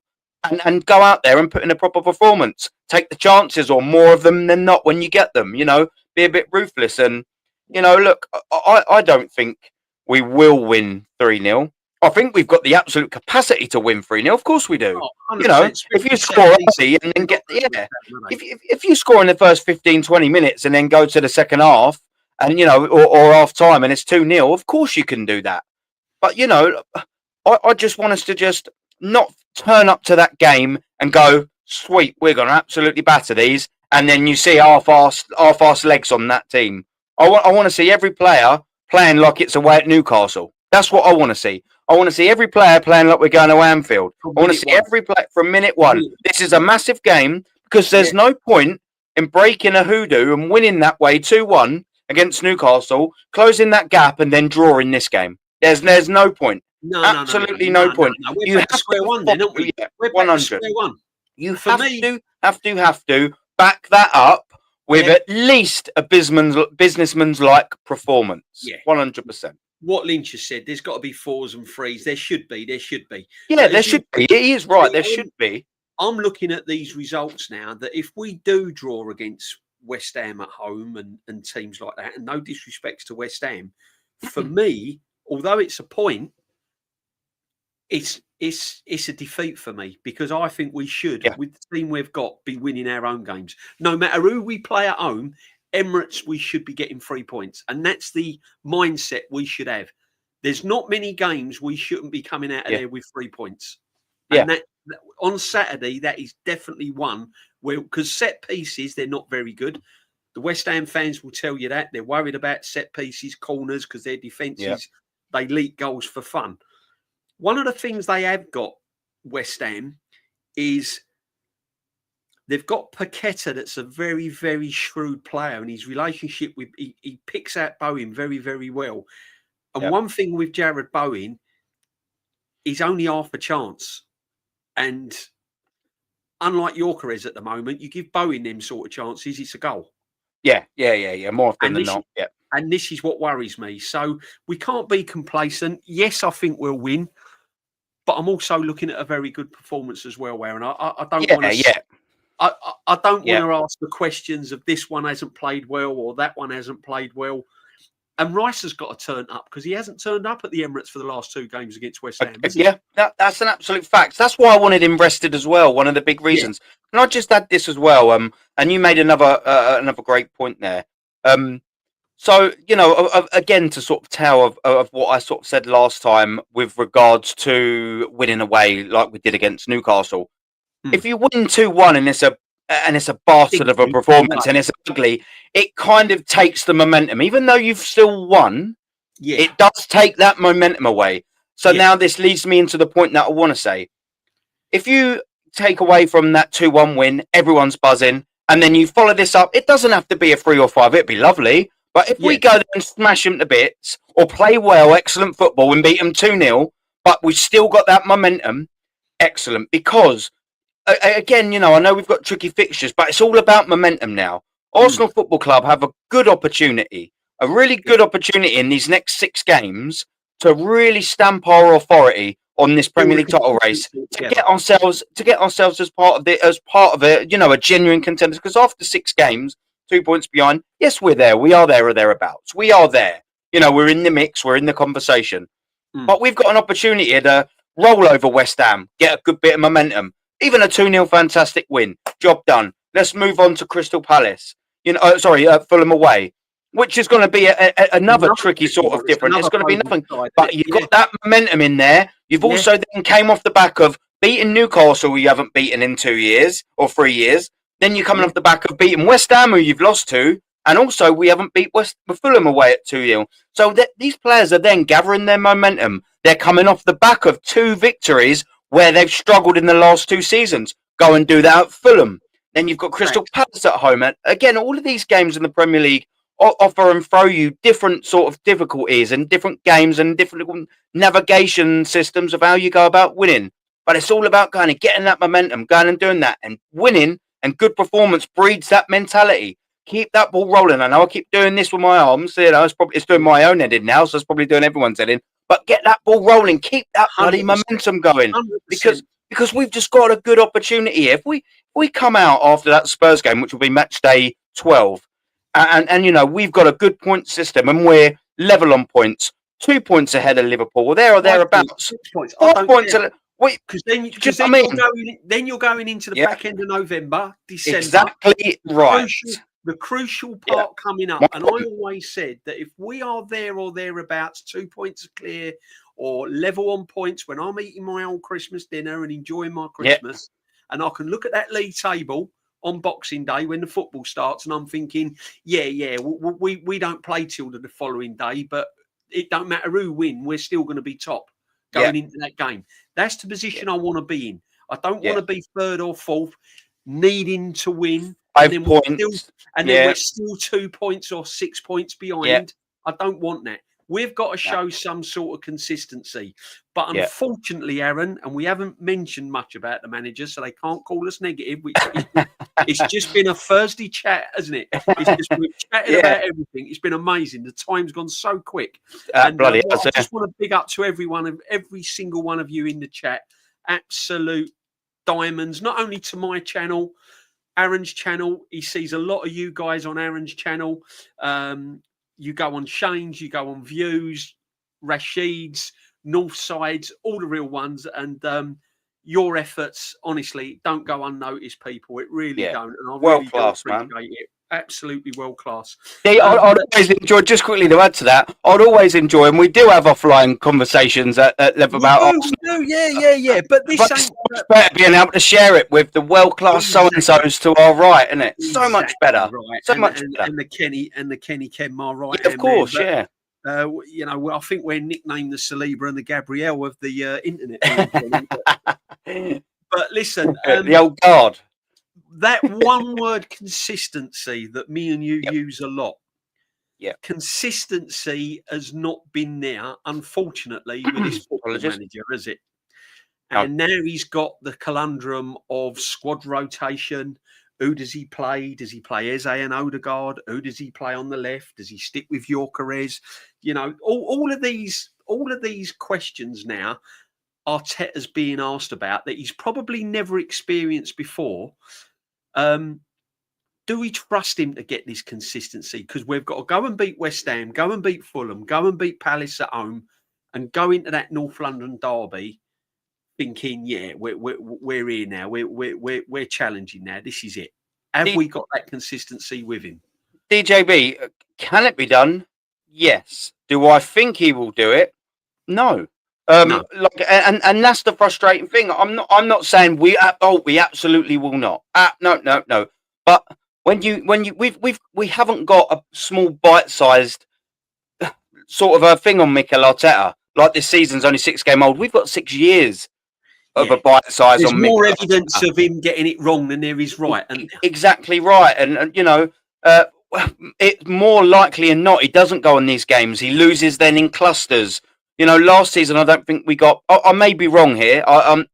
and go out there and put in a proper performance. Take the chances, or more of them than not when you get them. You know, be a bit ruthless. And, you know, look, I don't think we will win 3-0. I think we've got the absolute capacity to win 3-0. Of course we do. You know, if you score early and then if you score in the first 15, 20 minutes and then go to the second half and, you know, or half time and it's 2-0, of course you can do that. But, you know, I just want us to just not turn up to that game and go, sweet, we're going to absolutely batter these. And then you see half-arse legs on that team. I want to see every player playing like it's away at Newcastle. That's what I want to see. I want to see every player playing like we're going to Anfield. I want to see every player from minute 1. This is a massive game because there's no point in breaking a hoodoo and winning that way 2-1 against Newcastle, closing that gap and then drawing this game. There's no point. Absolutely no point. We're back to square one then, aren't we? We're back to square one. You have to back that up with at least a businessman's-like performance. Yeah. 100%. What Lynch has said, there's got to be 4s and 3s. There should be. Yeah, there should be. He is right. There should be. I'm looking at these results now that if we do draw against West Ham at home and teams like that, and no disrespects to West Ham, for me, although it's a point, it's a defeat for me, because I think we should, with the team we've got, be winning our own games. No matter who we play at home, Emirates, we should be getting 3 points. And that's the mindset we should have. There's not many games we shouldn't be coming out of there with 3 points. And that on Saturday, that is definitely one where, because set pieces, they're not very good. The West Ham fans will tell you that. They're worried about set pieces, corners, because their defences, they leak goals for fun. One of the things they have got, West Ham, is they've got Paqueta, that's a very, very shrewd player, and his relationship with he picks out Bowen very, very well. And one thing with Jared Bowen, he's only half a chance. And unlike Yorkeres at the moment, you give Bowen them sort of chances, it's a goal. Yeah. More often than not. Yeah. And this is what worries me. So we can't be complacent. Yes, I think we'll win, but I'm also looking at a very good performance as well, Warren. I don't want to. I don't want to ask the questions of this one hasn't played well or that one hasn't played well. And Rice has got to turn up, because he hasn't turned up at the Emirates for the last 2 games against West Ham. That's an absolute fact. That's why I wanted him rested as well. One of the big reasons. And I just add this as well. And you made another great point there. So, you know, again, to sort of tell of what I sort of said last time with regards to winning away like we did against Newcastle. If you win 2-1 and it's a bastard of a performance and it's ugly, it kind of takes the momentum. Even though you've still won, it does take that momentum away. So now this leads me into the point that I want to say. If you take away from that 2-1 win, everyone's buzzing, and then you follow this up, it doesn't have to be a 3 or 5. It'd be lovely. But if we go there and smash them to bits, or play well, excellent football, and beat them 2-0, but we've still got that momentum, excellent. Because, again, you know, I know we've got tricky fixtures, but it's all about momentum now. Arsenal Football Club have a good opportunity, a really good opportunity in these next 6 games to really stamp our authority on this Premier League title race, to get ourselves as part of it, you know, a genuine contender. Because after 6 games, 2 points behind, yes, we're there. We are there or thereabouts. We are there. You know, we're in the mix. We're in the conversation. But we've got an opportunity to roll over West Ham, get a good bit of momentum. Even a 2-0 fantastic win. Job done. Let's move on to Crystal Palace. You know, Fulham away, which is going to be another tricky sort of different. It's going to be nothing. But you've got that momentum in there. You've also then came off the back of beating Newcastle, who you haven't beaten in 2 years or 3 years. Then you're coming off the back of beating West Ham, who you've lost to. And also, we haven't beat Fulham away at 2-0. So these players are then gathering their momentum. They're coming off the back of 2 victories where they've struggled in the last 2 seasons. Go and do that at Fulham. Then you've got Crystal Palace at home. And again, all of these games in the Premier League offer and throw you different sort of difficulties and different games and different navigation systems of how you go about winning. But it's all about kind of getting that momentum, going and doing that, and winning and good performance breeds that mentality. Keep that ball rolling. I know I keep doing this with my arms. It's doing my own heading now, so it's probably doing everyone's heading. But get that ball rolling. Keep that bloody 100%. momentum going. 100%. Because we've just got a good opportunity here. If we come out after that Spurs game, which will be match day 12, and we've got a good point system, and we're level on points, 2 points ahead of Liverpool, there or thereabouts. 6 points. 4 points. Because then you're going into the back end of November, December. Exactly right. The crucial part coming up. And I always said that if we are there or thereabouts, 2 points clear or level on points when I'm eating my old Christmas dinner and enjoying my Christmas, and I can look at that league table on Boxing Day when the football starts, and I'm thinking, we don't play till the following day, but it don't matter who win, we're still going to be top going into that game. That's the position I want to be in. I don't want to be third or fourth, needing to win. 5 points. Then we're still 2 points or 6 points behind. I don't want that. We've got to show some sort of consistency. But unfortunately, Aaron, and we haven't mentioned much about the manager, so they can't call us negative. It's just been a Thursday chat, hasn't it? We've chatted about everything. It's been amazing. The time's gone so quick. I just want to big up to every single one of you in the chat. Absolute diamonds, not only to my channel, Aaron's channel. He sees a lot of you guys on Aaron's channel. You go on Shane's, you go on Views, Rashid's, Northside's, all the real ones. And your efforts, honestly, don't go unnoticed, people. It really don't. And I really class, appreciate it. Absolutely world class. Yeah, I'd always enjoy, just quickly to add to that, I'd always enjoy, and we do have offline conversations at level about Arsenal. Yeah. But this ain't better being able to share it with the world class so-and-sos to our right, isn't it? So much better. Right. So much better. And the Kenny Ken, my right. Of course, I think we're nicknamed the Saliba and the Gabrielle of the internet. But listen, the old guard. That one word consistency that me and you use a lot. Yeah. Consistency has not been there, unfortunately, with this football manager, has it? And now he's got the conundrum of squad rotation. Who does he play? Does he play Eze and Odegaard? Who does he play on the left? Does he stick with Gyökeres? All of these questions now Arteta's being asked about that he's probably never experienced before. Do we trust him to get this consistency? Because we've got to go and beat West Ham, go and beat Fulham, go and beat Palace at home, and go into that North London derby thinking, we're here now, we're challenging now. This is it. Have we got that consistency with him? DJB, can it be done? Yes. Do I think he will do it? No. No. And that's the frustrating thing. I'm not saying we absolutely will not. No. But we haven't got a small bite-sized sort of a thing on Mikel Arteta. Like this season's only 6 game old. We've got 6 years of a bite size on Mikel. There's more evidence of him getting it wrong than there is right. And exactly right. And it's more likely than not he doesn't go on these games. He loses then in clusters. Last season, I don't think we got... I may be wrong here.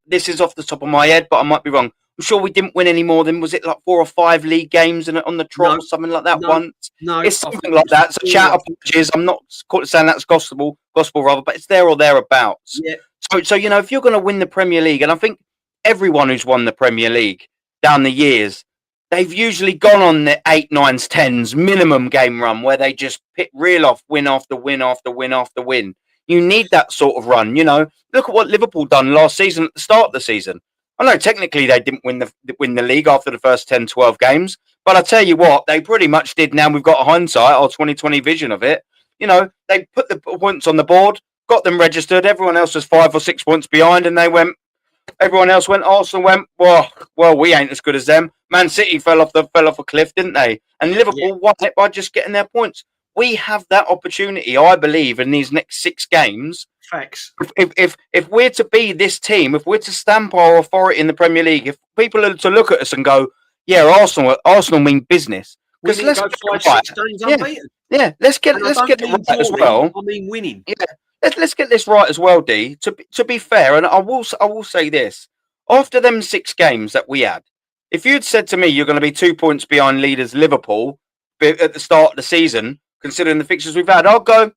This is off the top of my head, but I might be wrong. I'm sure we didn't win any more than, was it like 4 or 5 league games on the trot or something like that once? No. It's something like that. So chat apologies. I'm not saying that's gospel rather, but it's there or thereabouts. Yeah. So if you're going to win the Premier League, and I think everyone who's won the Premier League down the years, they've usually gone on the 8, 9s, 10s minimum game run where they just reel off win after win after win after win. You need that sort of run, Look at what Liverpool done last season at the start of the season. I know technically they didn't win the league after the first 10, 12 games, but I tell you what, they pretty much did. Now we've got a hindsight, our 2020 vision of it. They put the points on the board, got them registered. Everyone else was 5 or 6 points behind, and everyone else went. Arsenal went, well, we ain't as good as them. Man City fell off a cliff, didn't they? And Liverpool won it by just getting their points. We have that opportunity, I believe, in these next 6 games. Facts. If we're to be this team, if we're to stamp our authority in the Premier League, if people are to look at us and go, yeah, Arsenal mean business, Because let's go 5-6 games unbeaten. Yeah, let's get And it right as drawing, well. I mean winning. Yeah, let's get this right as well, D. To be fair, and I will say this: after them 6 games that we had, if you'd said to me you're going to be 2 points behind leaders Liverpool at the start of the season, considering the fixtures we've had, I'll go,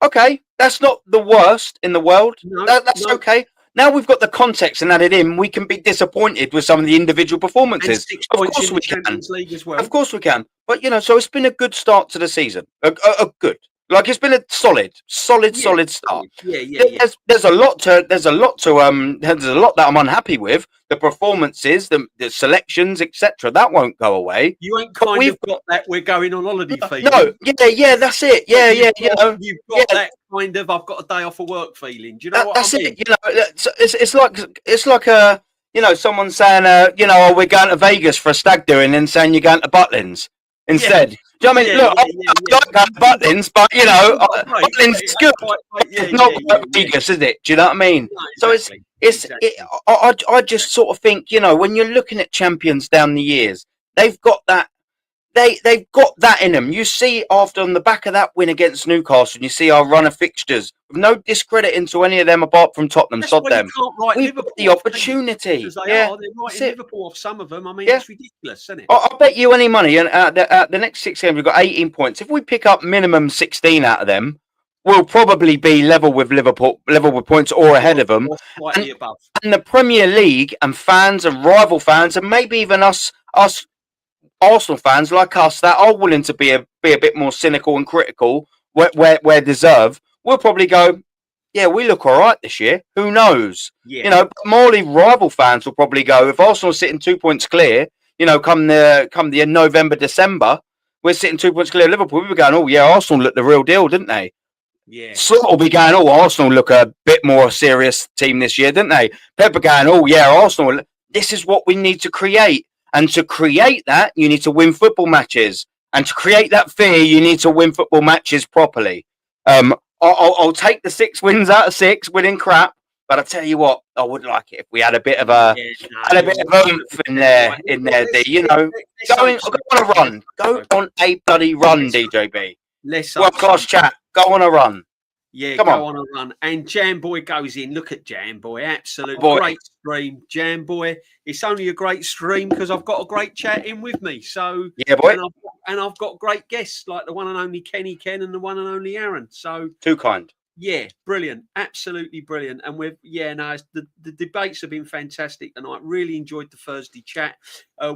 okay, that's not the worst in the world. That's okay. Now we've got the context and added in, we can be disappointed with some of the individual performances. And 6 of points course in we the can. Champions League as well. Of course we can. But so it's been a good start to the season. A good. Like it's been a solid start. Yeah. There's a lot that I'm unhappy with. The performances, the selections, etc. That won't go away. You ain't got that we're going on holiday feeling. No, yeah, that's it. Yeah, You've got that kind of I've got a day off of work feeling. Do you know what I mean? It's like a someone saying oh, we're going to Vegas for a stag do, and then saying you're going to Butlins instead. Yeah. Do you know what I mean? Look, I like going to Butlins, but Butlins is good. It's not quite Vegas, is it? Do you know what I mean? No, exactly. I just sort of think, when you're looking at champions down the years, they've got that. They've got that in them. You see, after on the back of that win against Newcastle, and you see our run of fixtures. With no discredit into any of them apart from Tottenham. That's sod why them. We've got the opportunity. They're writing Liverpool off some of them. I mean, it's ridiculous, isn't it? I'll bet you any money. And the next 6 games, we've got 18 points. If we pick up minimum 16 out of them, we'll probably be level with Liverpool, level with points or ahead of them. Slightly above. And the Premier League and fans and rival fans, and maybe even us Arsenal fans like us that are willing to be a bit more cynical and critical where deserved, we'll probably go, yeah, we look all right this year. Who knows? Yeah. But morely rival fans will probably go, if Arsenal's sitting 2 points clear, come the November, December, we're sitting 2 points clear of Liverpool. We'll be going, oh yeah, Arsenal looked the real deal, didn't they? Yeah. Slot will be going, oh, Arsenal look a bit more serious team this year, didn't they? Pepper going, oh yeah, Arsenal. This is what we need to create. And to create that, you need to win football matches. And to create that fear, you need to win football matches properly. I'll take the 6 wins out of 6, winning crap. But I tell you what, I would like it if we had a bit of oomph in there, D. Go on a run. Go on a bloody run, DJB. World class chat. Go on a run. Yeah, go on a run. And Jam Boy goes in. Look at Jam Boy. Absolutely great stream. Jam Boy. It's only a great stream because I've got a great chat in with me. So yeah, boy. And I've got great guests like the one and only Kenny Ken and the one and only Aaron. So too kind. Yeah, brilliant. Absolutely brilliant. And the debates have been fantastic tonight. Really enjoyed the Thursday chat.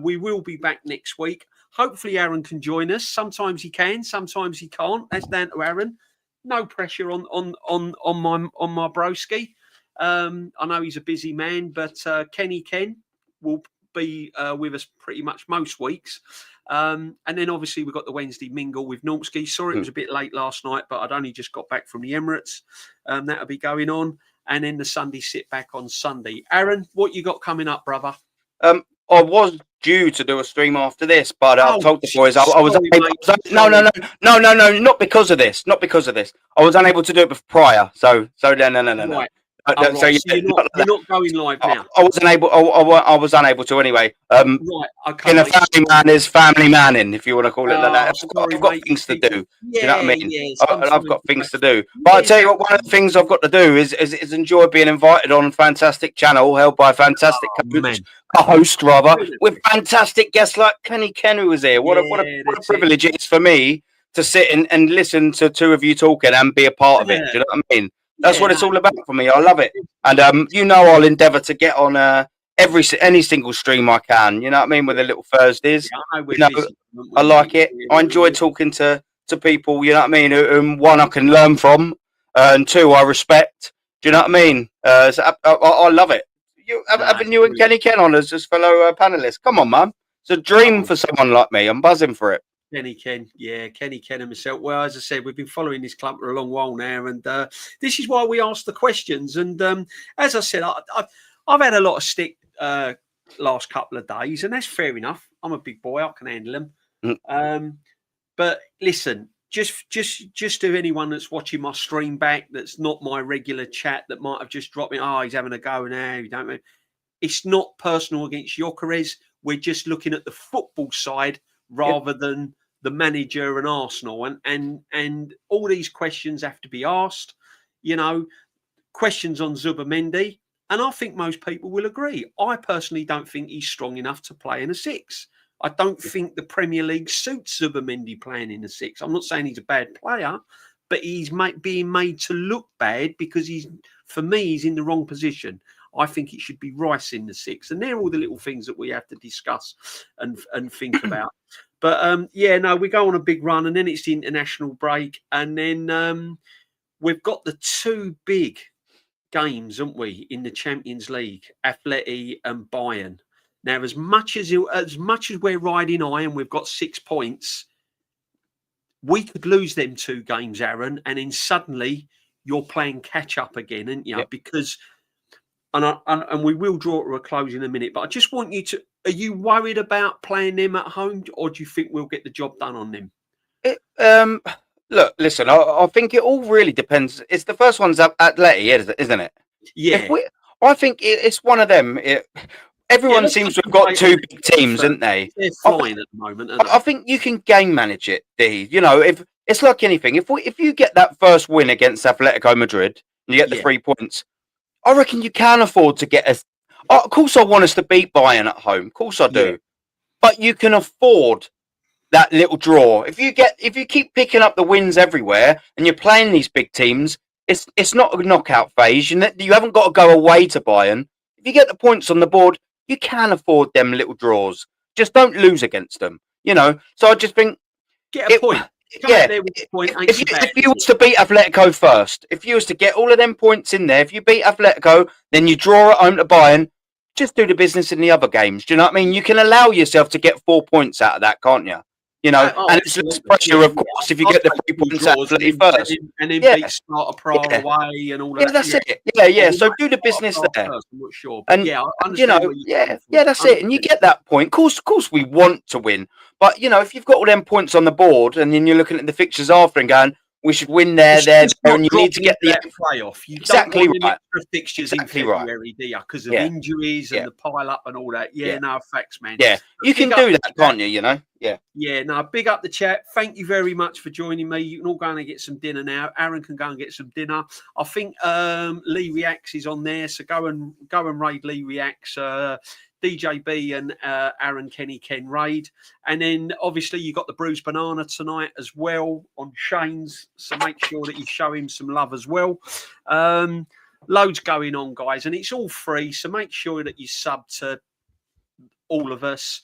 We will be back next week. Hopefully Aaron can join us. Sometimes he can, sometimes he can't. That's down to Aaron. No pressure on my broski. I know he's a busy man, but Kenny Ken will be with us pretty much most weeks. And then obviously we've got the Wednesday mingle with Nortski. Sorry it was a bit late last night, but I'd only just got back from the Emirates. That'll be going on. And then the Sunday sit back on Sunday. Aaron, what you got coming up, brother? I was due to do a stream after this, but I've told the boys no, not because of this. I was unable to do it prior. So no. Right. So you're not going live now. I was unable to anyway. Right. Okay. In a family man is family manning, if you want to call it like that. I've got things to do. Yeah, you know what I mean? Yeah, I've got things to do. But I tell you what, one of the things I've got to do is enjoy being invited on a fantastic channel held by a fantastic host, with fantastic guests like Kenny Ken, who was here. What a privilege it is for me to sit and listen to 2 of you talking and be a part of it. Do you know what I mean? That's what it's all about for me. I love it. And I'll endeavour to get on any single stream I can. You know what I mean? With the little Thursdays. Yeah, I like it. I enjoy talking to people, you know what I mean, whom one I can learn from, and 2 I respect. Do you know what I mean? So I love it. Having you and Kenny Ken on as just fellow panelists. Come on, man. It's a dream for someone like me. I'm buzzing for it. Kenny Ken and myself. Well, as I said, we've been following this club for a long while now, and this is why we ask the questions. And as I said, I've had a lot of stick last couple of days, and that's fair enough. I'm a big boy; I can handle them. But listen, just to anyone that's watching my stream back, that's not my regular chat, that might have just dropped me. Oh, he's having a go now. You don't know. It's not personal against Gyökeres. We're just looking at the football side rather than the manager and Arsenal, and all these questions have to be asked. You know, questions on Zubimendi, and I think most people will agree. I personally don't think he's strong enough to play in a 6. I don't think the Premier League suits Zubimendi playing in a 6. I'm not saying he's a bad player, but he's being made to look bad because for me, he's in the wrong position. I think it should be Rice in the 6. And they're all the little things that we have to discuss and think about. But, we go on a big run, and then it's the international break. And then we've got the 2 big games, haven't we, in the Champions League, Atleti and Bayern. Now, as much as we're riding high and we've got 6 points, we could lose them 2 games, Aaron, and then suddenly you're playing catch up again, aren't you? Yep. Because, and we will draw to a close in a minute, but I just want you to, are you worried about playing them at home, or do you think we'll get the job done on them? Look, listen, I think it all really depends. It's the first one's Atleti, isn't it? Yeah. I think it's one of them. Everyone seems to have got 2 big teams, haven't they? They're flying at the moment. I think you can game manage it, D. You know, if it's like anything, if you get that first win against Atletico Madrid and you get the 3 points, I reckon you can afford to get us. Of course, I want us to beat Bayern at home. Of course, I do. Yeah. But you can afford that little draw. If you keep picking up the wins everywhere and you're playing these big teams, it's not a knockout phase. You haven't got to go away to Bayern. If you get the points on the board, you can afford them little draws. Just don't lose against them, you know. So I just think get a point. If you was to beat Atletico first, if you was to get all of them points in there, if you beat Atletico, then you draw at home to Bayern, just do the business in the other games. Do you know what I mean? You can allow yourself to get 4 points out of that, can't you? You know, and it's less pressure, of course, if you get the 3 points out of Atleti first. And then beat Sparta Prague away and all of that. That's it. Yeah. So do the business there. I'm not sure. And, I understand that's it. And you get that point. Of course, we want to win. But, you know, if you've got all them points on the board and then you're looking at the fixtures after and going, we should win there, and you need to get the playoff. You exactly don't want right. Extra fixtures in February, do you? Because of injuries and the pile up and all that. No, facts, man. Yeah, you can do that, can't you? You know. Yeah. No, big up the chat. Thank you very much for joining me. You can all go and get some dinner now. Aaron can go and get some dinner. I think Lee Reacts is on there, so go and raid Lee Reacts. DJB and Aaron Kenny Ken raid. And then obviously you got the Bruised Banana tonight as well on Shane's. So make sure that you show him some love as well. Loads going on, guys, and it's all free. So make sure that you sub to all of us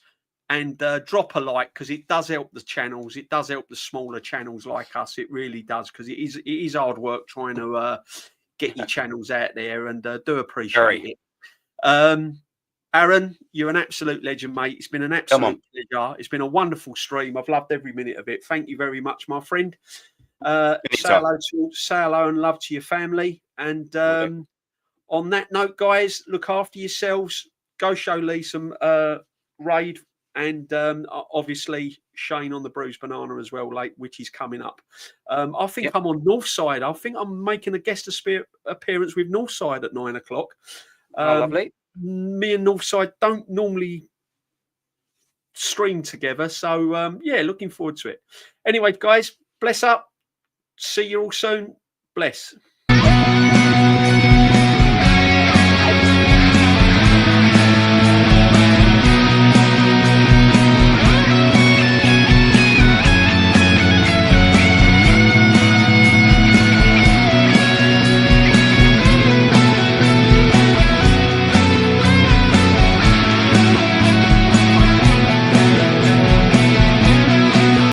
and drop a like, because it does help the channels. It does help the smaller channels like us. It really does, because it is hard work trying to get your channels out there, and do appreciate it. Aaron, you're an absolute legend, mate. It's been an absolute pleasure. It's been a wonderful stream. I've loved every minute of it. Thank you very much, my friend. Say hello and love to your family. And on that note, guys, look after yourselves. Go show Lee some raid. And obviously Shane on the Bruised Banana as well, which is coming up. I think I'm on Northside. I think I'm making a guest appearance with Northside at 9 o'clock. Lovely. Me and Northside don't normally stream together, so looking forward to it. Anyway, guys, bless up. See you all soon. Bless.